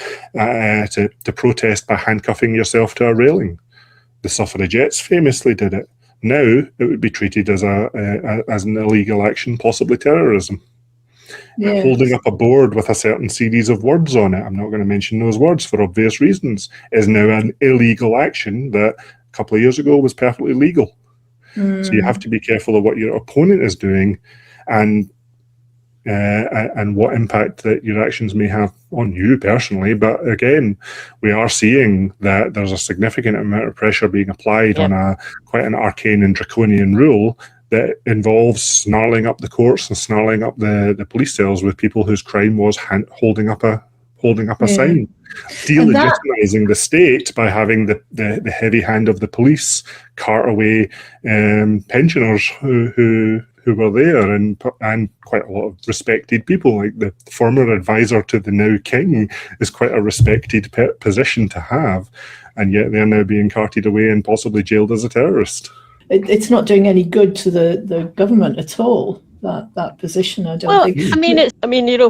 protest by handcuffing yourself to a railing. The suffragettes famously did it. Now it would be treated as an illegal action, possibly terrorism. Holding up a board with a certain series of words on it, I'm not going to mention those words for obvious reasons, is now an illegal action that a couple of years ago was perfectly legal. So you have to be careful of what your opponent is doing and what impact that your actions may have on you personally. But again, we are seeing that there's a significant amount of pressure being applied on quite an arcane and draconian rule that involves snarling up the courts and snarling up the police cells with people whose crime was holding up a sign, delegitimizing the state by having the heavy hand of the police cart away pensioners who were there, and quite a lot of respected people. Like the former advisor to the now king is quite a respected position to have, and yet they're now being carted away and possibly jailed as a terrorist. It's not doing any good to the government at all, that position, I don't think.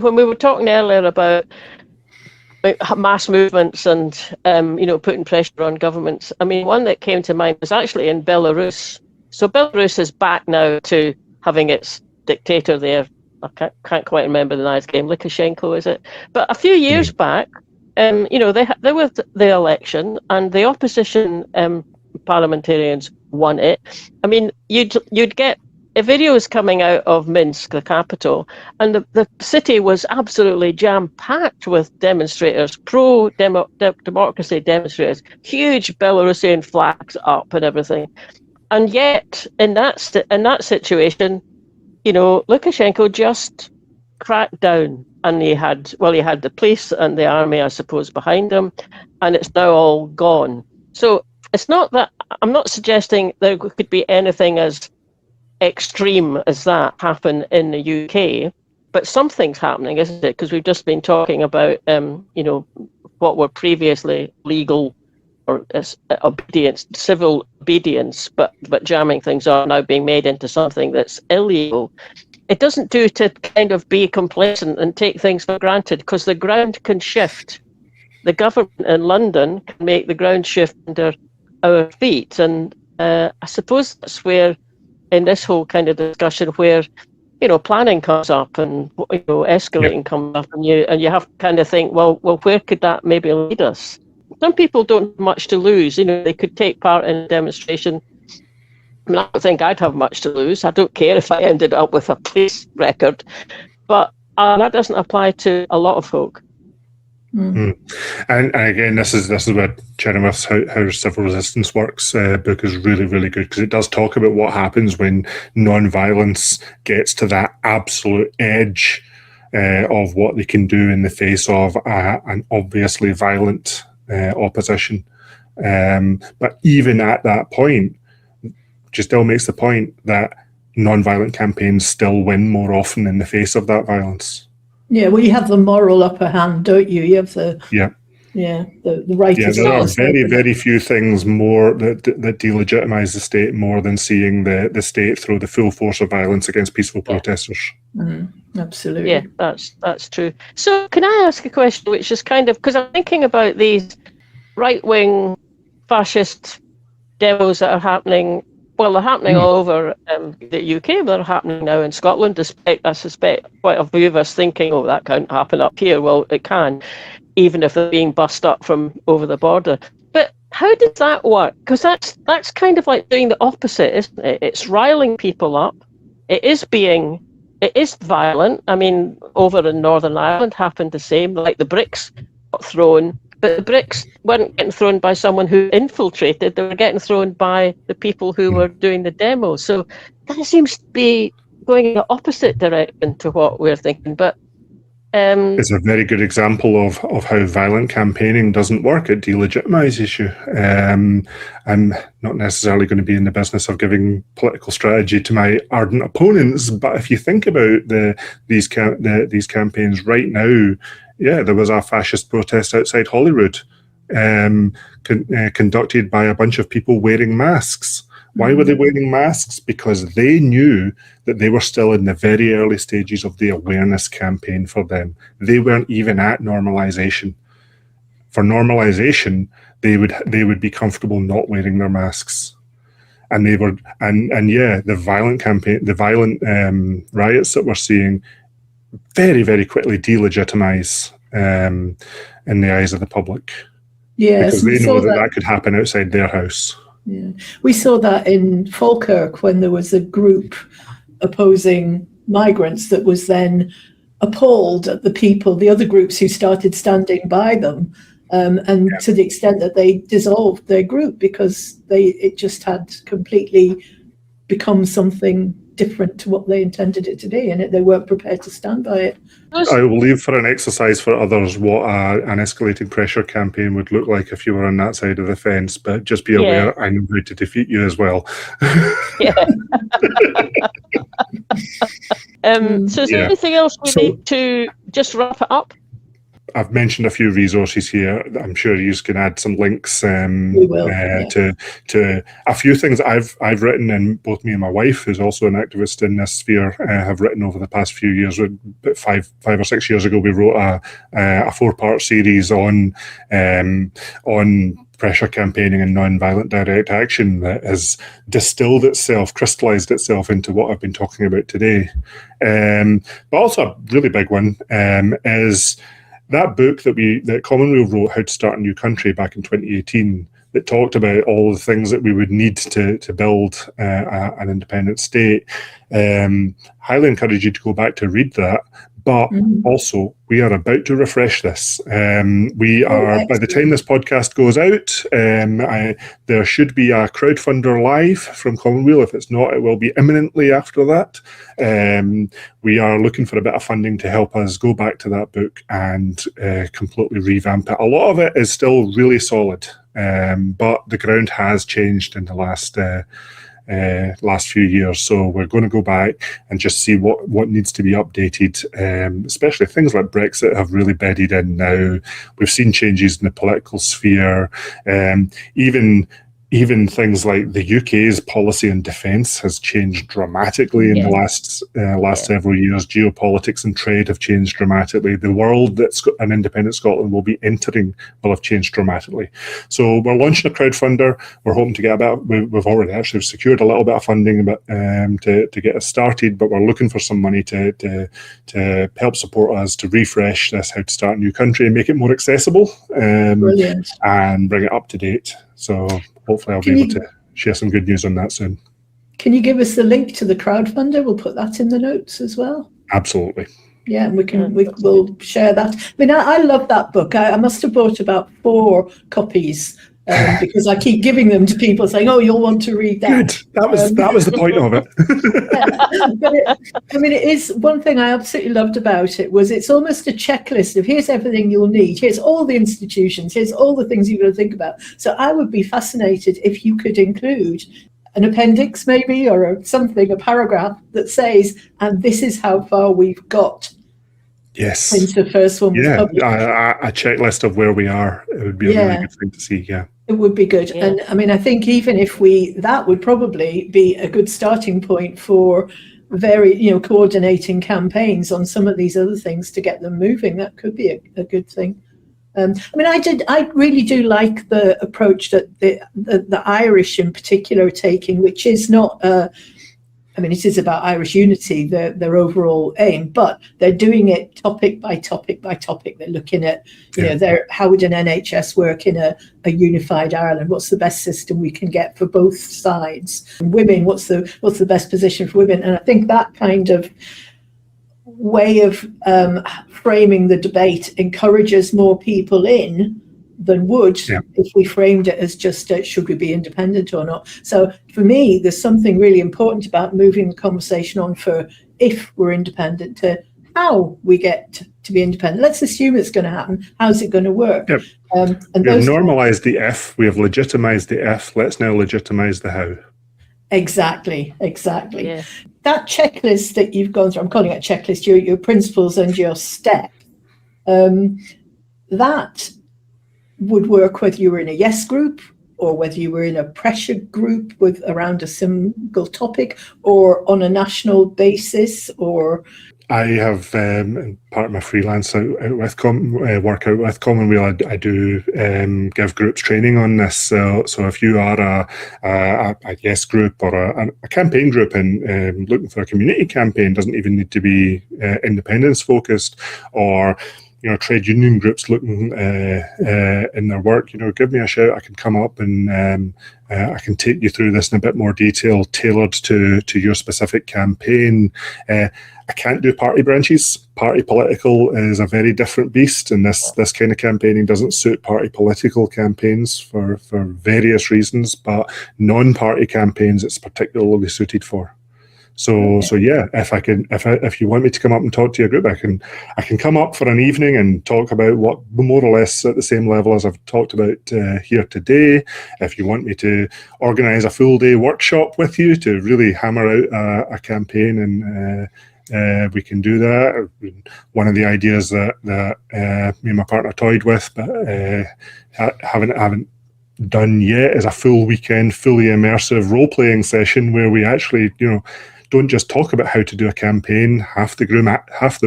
When we were talking earlier about mass movements and putting pressure on governments, one that came to mind was actually in Belarus. So Belarus is back now to having its dictator there. I can't quite remember the guy's name. Lukashenko, is it? But a few years back, there was the election, and the opposition parliamentarians won it. You'd get videos coming out of Minsk, the capital, and the city was absolutely jam-packed with demonstrators, pro-democracy demonstrators, huge Belarusian flags up and everything. And yet, in that situation, Lukashenko just cracked down, and he had the police and the army, I suppose, behind him, and it's now all gone. So it's not that I'm not suggesting there could be anything as extreme as that happen in the UK, but something's happening, isn't it? Because we've just been talking about, what were previously legal or obedience, civil obedience, but jamming things are now being made into something that's illegal. It doesn't do to kind of be complacent and take things for granted, because the ground can shift. The government in London can make the ground shift under our feet, and I suppose that's where, in this whole kind of discussion, where planning comes up and escalating comes up, and you have to kind of think, well, where could that maybe lead us? Some people don't have much to lose. They could take part in a demonstration. I don't think I'd have much to lose. I don't care if I ended up with a police record, but that doesn't apply to a lot of folk. And again, this is where Chenoweth's How Civil Resistance Works book is really, really good, because it does talk about what happens when non-violence gets to that absolute edge of what they can do in the face of an obviously violent opposition. But even at that point, she still makes the point that non-violent campaigns still win more often in the face of that violence. Yeah, well, you have the moral upper hand, don't you? You have the right. Yeah, there are very, very few things more that delegitimize the state more than seeing the state throw the full force of violence against peaceful protesters. Absolutely. Yeah, that's true. So can I ask a question, which is kind of, because I'm thinking about these right-wing fascist demos that are happening. Well, they're happening all over the UK, but they're happening now in Scotland, despite, I suspect, quite a few of us thinking, oh, that can't happen up here. Well, it can, even if they're being bussed up from over the border. But how does that work? Because that's kind of like doing the opposite, isn't it? It's riling people up. It is violent. Over in Northern Ireland happened the same, like the bricks got thrown. But the bricks weren't getting thrown by someone who infiltrated. They were getting thrown by the people who were doing the demo. So that seems to be going in the opposite direction to what we're thinking. But it's a very good example of how violent campaigning doesn't work. It delegitimizes you. I'm not necessarily going to be in the business of giving political strategy to my ardent opponents, but if you think about these campaigns right now, yeah, there was a fascist protest outside Holyrood, conducted by a bunch of people wearing masks. Why were they wearing masks? Because they knew that they were still in the very early stages of the awareness campaign for them. They weren't even at normalization. For normalization, they would be comfortable not wearing their masks. And they were, and yeah, the violent riots that we're seeing very, very quickly delegitimize in the eyes of the public. Yes, because they know that could happen outside their house. Yeah, we saw that in Falkirk when there was a group opposing migrants that was then appalled at the other groups who started standing by them, and to the extent that they dissolved their group because it just had completely become something different to what they intended it to be, and they weren't prepared to stand by it. I will leave for an exercise for others what an escalating pressure campaign would look like if you were on that side of the fence, but just be aware I know how to defeat you as well. So is there anything else we need to just wrap it up? I've mentioned a few resources here. I'm sure you can add some links We will, yeah. to a few things that I've written, and both me and my wife, who's also an activist in this sphere, have written over the past few years. About five or 6 years ago, we wrote a 4-part series on pressure campaigning and non-violent direct action that has distilled itself, crystallized itself into what I've been talking about today. But also a really big one is that book that Commonweal wrote, How to Start a New Country, back in 2018, that talked about all the things that we would need to build an independent state. Highly encourage you to go back to read that. But also, we are about to refresh this. We are, by the time this podcast goes out, there should be a crowdfunder live from Commonweal. If it's not, it will be imminently after that. We are looking for a bit of funding to help us go back to that book and completely revamp it. A lot of it is still really solid, but the ground has changed in the last few years, so we're going to go back and just see what needs to be updated, especially things like Brexit have really bedded in now. We've seen changes in the political sphere, even things like the UK's policy on defence has changed dramatically in the last several years. Geopolitics and trade have changed dramatically. The world that an independent Scotland will be entering will have changed dramatically. So we're launching a crowdfunder. We're hoping to get we've already actually secured a little bit of funding to get us started, but we're looking for some money to help support us to refresh this How to Start a New Country and make it more accessible, and bring it up to date. So hopefully I'll be able to share some good news on that soon. Can you give us the link to the crowdfunder? We'll put that in the notes as well. Absolutely. Yeah, and we'll share that. I mean, I love that book. I must have bought about 4 copies because I keep giving them to people saying, "Oh, you'll want to read that." Good. That was the point of it. But it is one thing I absolutely loved about it was it's almost a checklist of here's everything you'll need. Here's all the institutions. Here's all the things you've got to think about. So I would be fascinated if you could include an appendix maybe or a paragraph that says, and this is how far we've got. Yes. Since the first one was published. A checklist of where we are. It would be a really good thing to see, It would be good. Yeah. And I mean, I think even if that would probably be a good starting point for coordinating campaigns on some of these other things to get them moving. That could be a good thing. I mean, I really do like the approach that the Irish in particular are taking, which is not it is about Irish unity, their overall aim, but they're doing it topic by topic by topic. They're looking at, how would an NHS work in a unified Ireland? What's the best system we can get for both sides? And women, what's the best position for women? And I think that kind of way of framing the debate encourages more people in than would if we framed it as just should we be independent or not. So for me, there's something really important about moving the conversation on for if we're independent to how we get to be independent. Let's assume it's going to happen. How's it going to work? Yep. And we have normalized the if, we have legitimized the if, let's now legitimize the how. Exactly. Yeah. That checklist that you've gone through, I'm calling it a checklist, your principles and your step, that would work whether you were in a yes group or whether you were in a pressure group around a single topic or on a national basis. Or I have part of my freelance work out with Commonweal. I do give groups training on this. So if you are a yes group or a campaign group and looking for a community campaign, doesn't even need to be independence focused, or trade union groups looking in their work, give me a shout. I can come up and I can take you through this in a bit more detail, tailored to your specific campaign. I can't do party branches. Party political is a very different beast, and this kind of campaigning doesn't suit party political campaigns for various reasons, but non-party campaigns it's particularly suited for. So if you want me to come up and talk to your group, I can come up for an evening and talk about what more or less at the same level as I've talked about here today. If you want me to organise a full day workshop with you to really hammer out a campaign We can do that. One of the ideas that me and my partner toyed with, but haven't done yet, is a full weekend, fully immersive role-playing session where we actually, don't just talk about how to do a campaign. Half the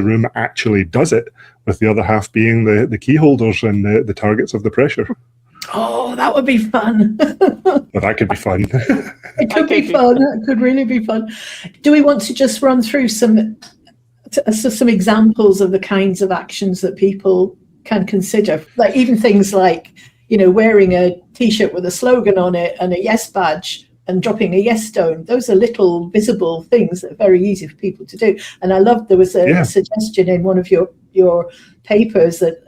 room actually does it, with the other half being the key holders and the targets of the pressure. Oh, that would be fun. Well, that could be fun. It could be fun. It could really be fun. Do we want to just run through some examples of the kinds of actions that people can consider? Like even things like, wearing a T-shirt with a slogan on it and a yes badge and dropping a yes stone. Those are little visible things that are very easy for people to do. And I loved there was a suggestion in one of your papers that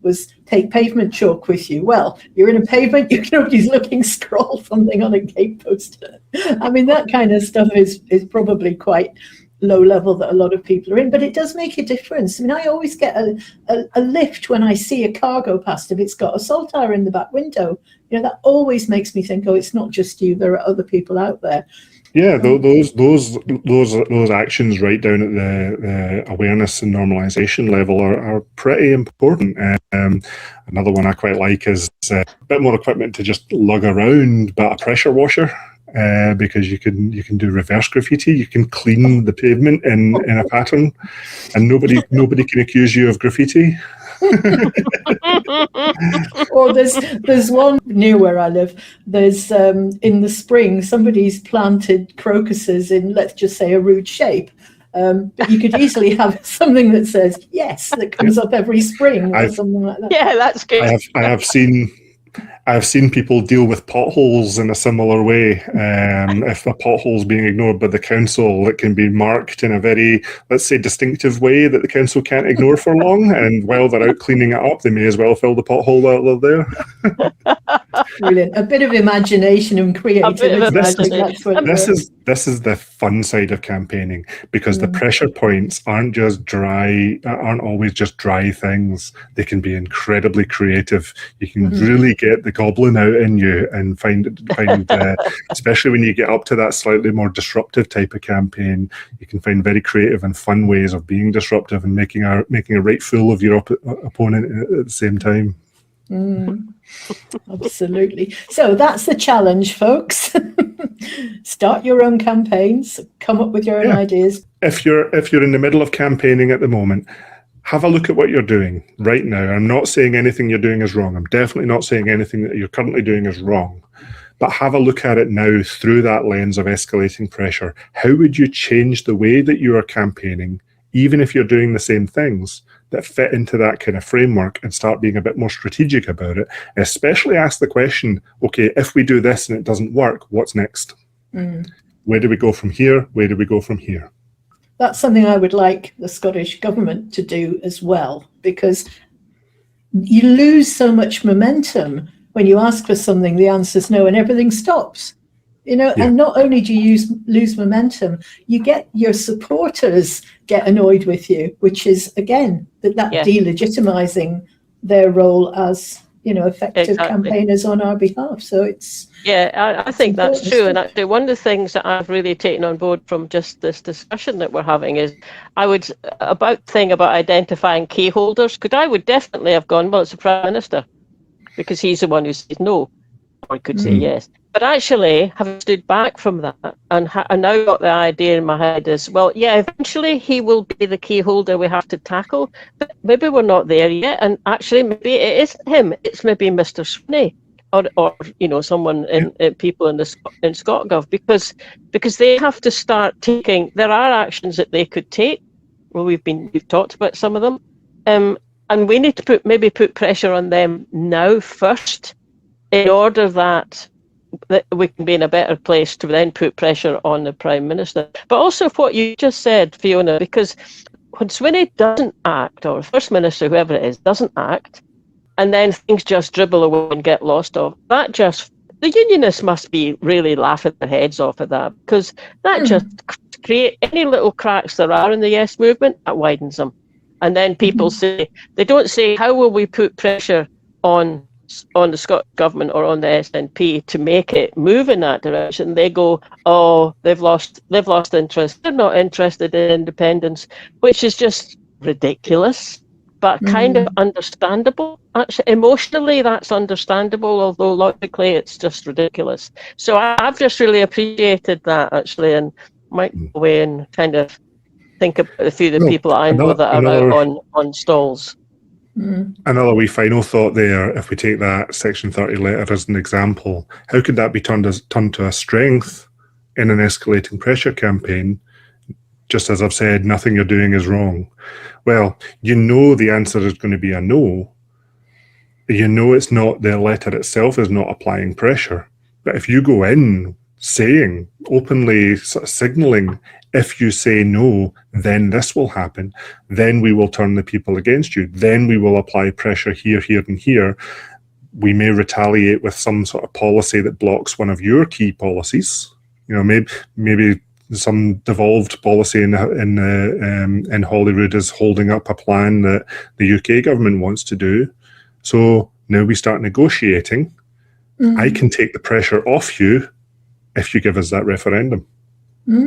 was take pavement chalk with you. Well, you're in a pavement, nobody's looking, scroll something on a gate poster. I mean, that kind of stuff is probably quite low level that a lot of people are in, but it does make a difference. I mean, I always get a lift when I see a car go past if it's got a saltire in the back window. That always makes me think, oh, it's not just you, there are other people out there. Yeah, those actions right down at the awareness and normalization level are pretty important. Another one I quite like is a bit more equipment to just lug around, but a pressure washer. Because you can do reverse graffiti. You can clean the pavement in a pattern, and nobody can accuse you of graffiti. Or there's one near where I live. There's in the spring somebody's planted crocuses in, let's just say, a rude shape. But you could easily have something that says yes, that comes up every spring or something like that. Yeah, that's good. I have seen people deal with potholes in a similar way. If a pothole's being ignored by the council, it can be marked in a very, let's say, distinctive way that the council can't ignore for long. And while they're out cleaning it up, they may as well fill the pothole while they're there. Brilliant. A bit of imagination and creativity. This is the fun side of campaigning, because the pressure points aren't always just dry things. They can be incredibly creative. You can really get the goblin out in you and find especially when you get up to that slightly more disruptive type of campaign, you can find very creative and fun ways of being disruptive and making a right fool of your opponent at the same time. Absolutely. So that's the challenge, folks. Start your own campaigns, come up with your own ideas. If you're in the middle of campaigning at the moment, have a look at what you're doing right now. I'm not saying anything you're doing is wrong. I'm definitely not saying anything that you're currently doing is wrong. But have a look at it now through that lens of escalating pressure. How would you change the way that you are campaigning, even if you're doing the same things, that fit into that kind of framework, and start being a bit more strategic about it? Especially ask the question, okay, if we do this and it doesn't work, what's next? Where do we go from here? Where do we go from here? That's something I would like the Scottish government to do as well, because you lose so much momentum when you ask for something, the answer's no, and everything stops. And not only do you lose momentum, you get your supporters get annoyed with you, which is, again, that delegitimizing their role as, effective campaigners on our behalf. So it's... Yeah, I think that's true. And actually, one of the things that I've really taken on board from just this discussion that we're having is about identifying key holders, because I would definitely have gone, well, it's the Prime Minister, because he's the one who says no, or he could say yes. But actually, having stood back from that and now got the idea in my head is, well, yeah, eventually he will be the key holder we have to tackle, but maybe we're not there yet. And actually, maybe it isn't him. It's maybe Mr. Swinney or someone in people in ScotGov, because they have to start taking. There are actions that they could take. Well, we've talked about some of them, and we need to put pressure on them now first, in order that we can be in a better place to then put pressure on the Prime Minister. But also what you just said, Fiona, because when Swinney doesn't act, or First Minister, whoever it is, doesn't act, and then things just dribble away and get lost off, the unionists must be really laughing their heads off at that, because that just create any little cracks there are in the yes movement, that widens them. And then people they don't say, how will we put pressure on on the Scottish Government or on the SNP to make it move in that direction, they go, oh, they've lost interest. They're not interested in independence, which is just ridiculous, but kind of understandable. Actually, emotionally, that's understandable, although logically, it's just ridiculous. So I've just really appreciated that, actually, and might go away and kind of think about a few of the people I know that are out on stalls. Another wee final thought there, if we take that Section 30 letter as an example, how could that be turned to a strength in an escalating pressure campaign? Just as I've said, nothing you're doing is wrong. Well, you know the answer is going to be a no. You know it's not, the letter itself is not applying pressure. But if you go in saying, openly sort of signalling, if you say no, then this will happen. Then we will turn the people against you. Then we will apply pressure here, here, and here. We may retaliate with some sort of policy that blocks one of your key policies. You know, maybe some devolved policy in Holyrood is holding up a plan that the UK government wants to do. So now we start negotiating. I can take the pressure off you if you give us that referendum.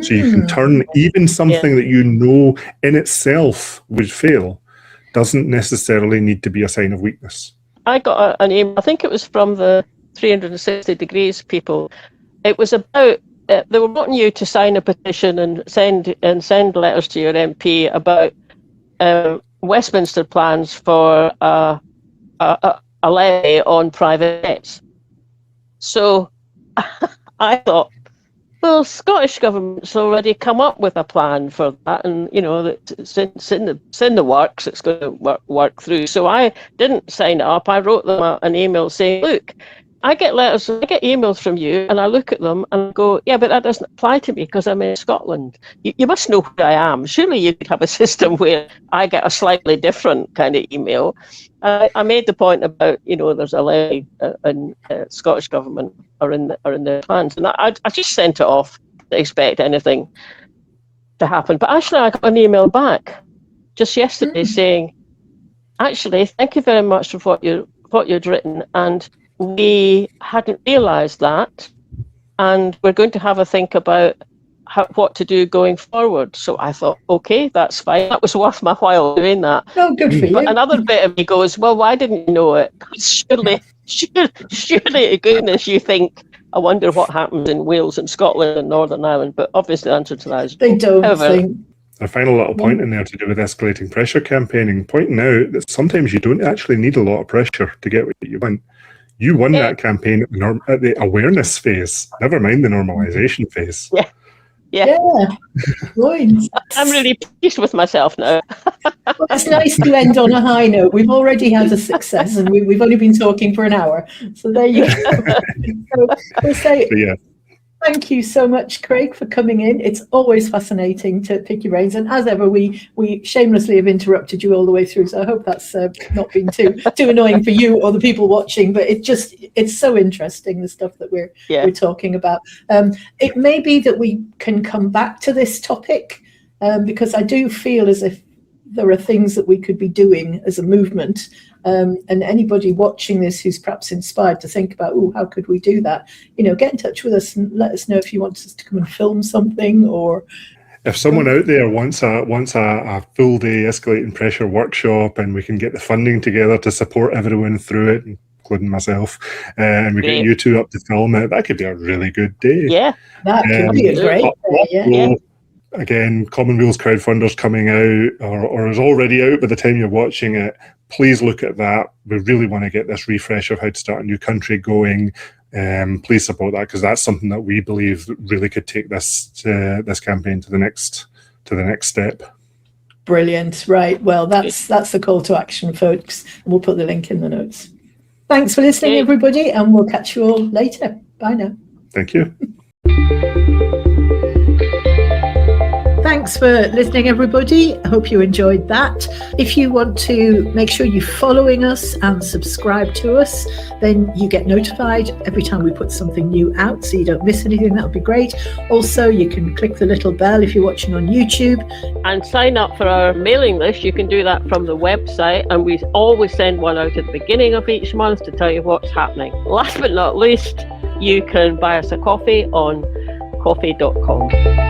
So you can turn even something that you know in itself would fail, doesn't necessarily need to be a sign of weakness. I got an email, I think it was from the 360 Degrees people. It was about, they were wanting you to sign a petition and send letters to your MP about Westminster plans for a levy on private jets. So I thought, well, Scottish Government's already come up with a plan for that, and you know it's in the works. It's going to work through. So I didn't sign it up. I wrote them an email saying, "Look, I get emails from you, and I look at them and I go, yeah, but that doesn't apply to me because I'm in Scotland. You must know who I am. Surely you could have a system where I get a slightly different kind of email." I made the point about, you know, there's a levy in Scottish Government are in their plans, and I just sent it off to expect anything to happen. But actually, I got an email back just yesterday saying, actually, thank you very much for what you'd written, and we hadn't realised that, and we're going to have a think about what to do going forward. So I thought, okay, that's fine. That was worth my while doing that. Oh, good for you. But another bit of me goes, well, why didn't you know it? Surely, to goodness, you think, I wonder what happens in Wales and Scotland and Northern Ireland. But obviously the answer to that is they don't think. A final little point in there to do with escalating pressure campaigning, pointing out that sometimes you don't actually need a lot of pressure to get what you want. You won that campaign at the awareness phase, never mind the normalisation phase. Yeah. Right. I'm really pleased with myself now. Well, it's nice to end on a high note. We've already had a success, and we've only been talking for an hour. So there you go. So we'll say thank you so much, Craig, for coming in. It's always fascinating to pick your brains, and as ever, we shamelessly have interrupted you all the way through. So I hope that's not been too annoying for you or the people watching. But it's so interesting, the stuff that we're talking about. It may be that we can come back to this topic because I do feel as if there are things that we could be doing as a movement. And anybody watching this who's perhaps inspired to think about, how could we do that? You know, get in touch with us and let us know if you want us to come and film something, or if someone out there wants a full day escalating pressure workshop, and we can get the funding together to support everyone through it, including myself, and we get you two up to film it, that could be a really good day. Yeah, that could be a great day. Again, Commonweal's crowdfunder's coming out or is already out by the time you're watching it. Please look at that. We really want to get this refresh of how to start a new country going. Please support that, because that's something that we believe really could take this campaign to the next step. Brilliant. Right. Well, that's the call to action, folks. We'll put the link in the notes. Thanks for listening, everybody, and we'll catch you all later. Bye now. Thank you. thanks for listening, everybody. I hope you enjoyed that. If you want to make sure you're following us and subscribe to us, then you get notified every time we put something new out, so you don't miss anything. That would be great. Also, you can click the little bell if you're watching on YouTube. And sign up for our mailing list. You can do that from the website, and we always send one out at the beginning of each month to tell you what's happening. Last but not least, you can buy us a coffee on coffee.com.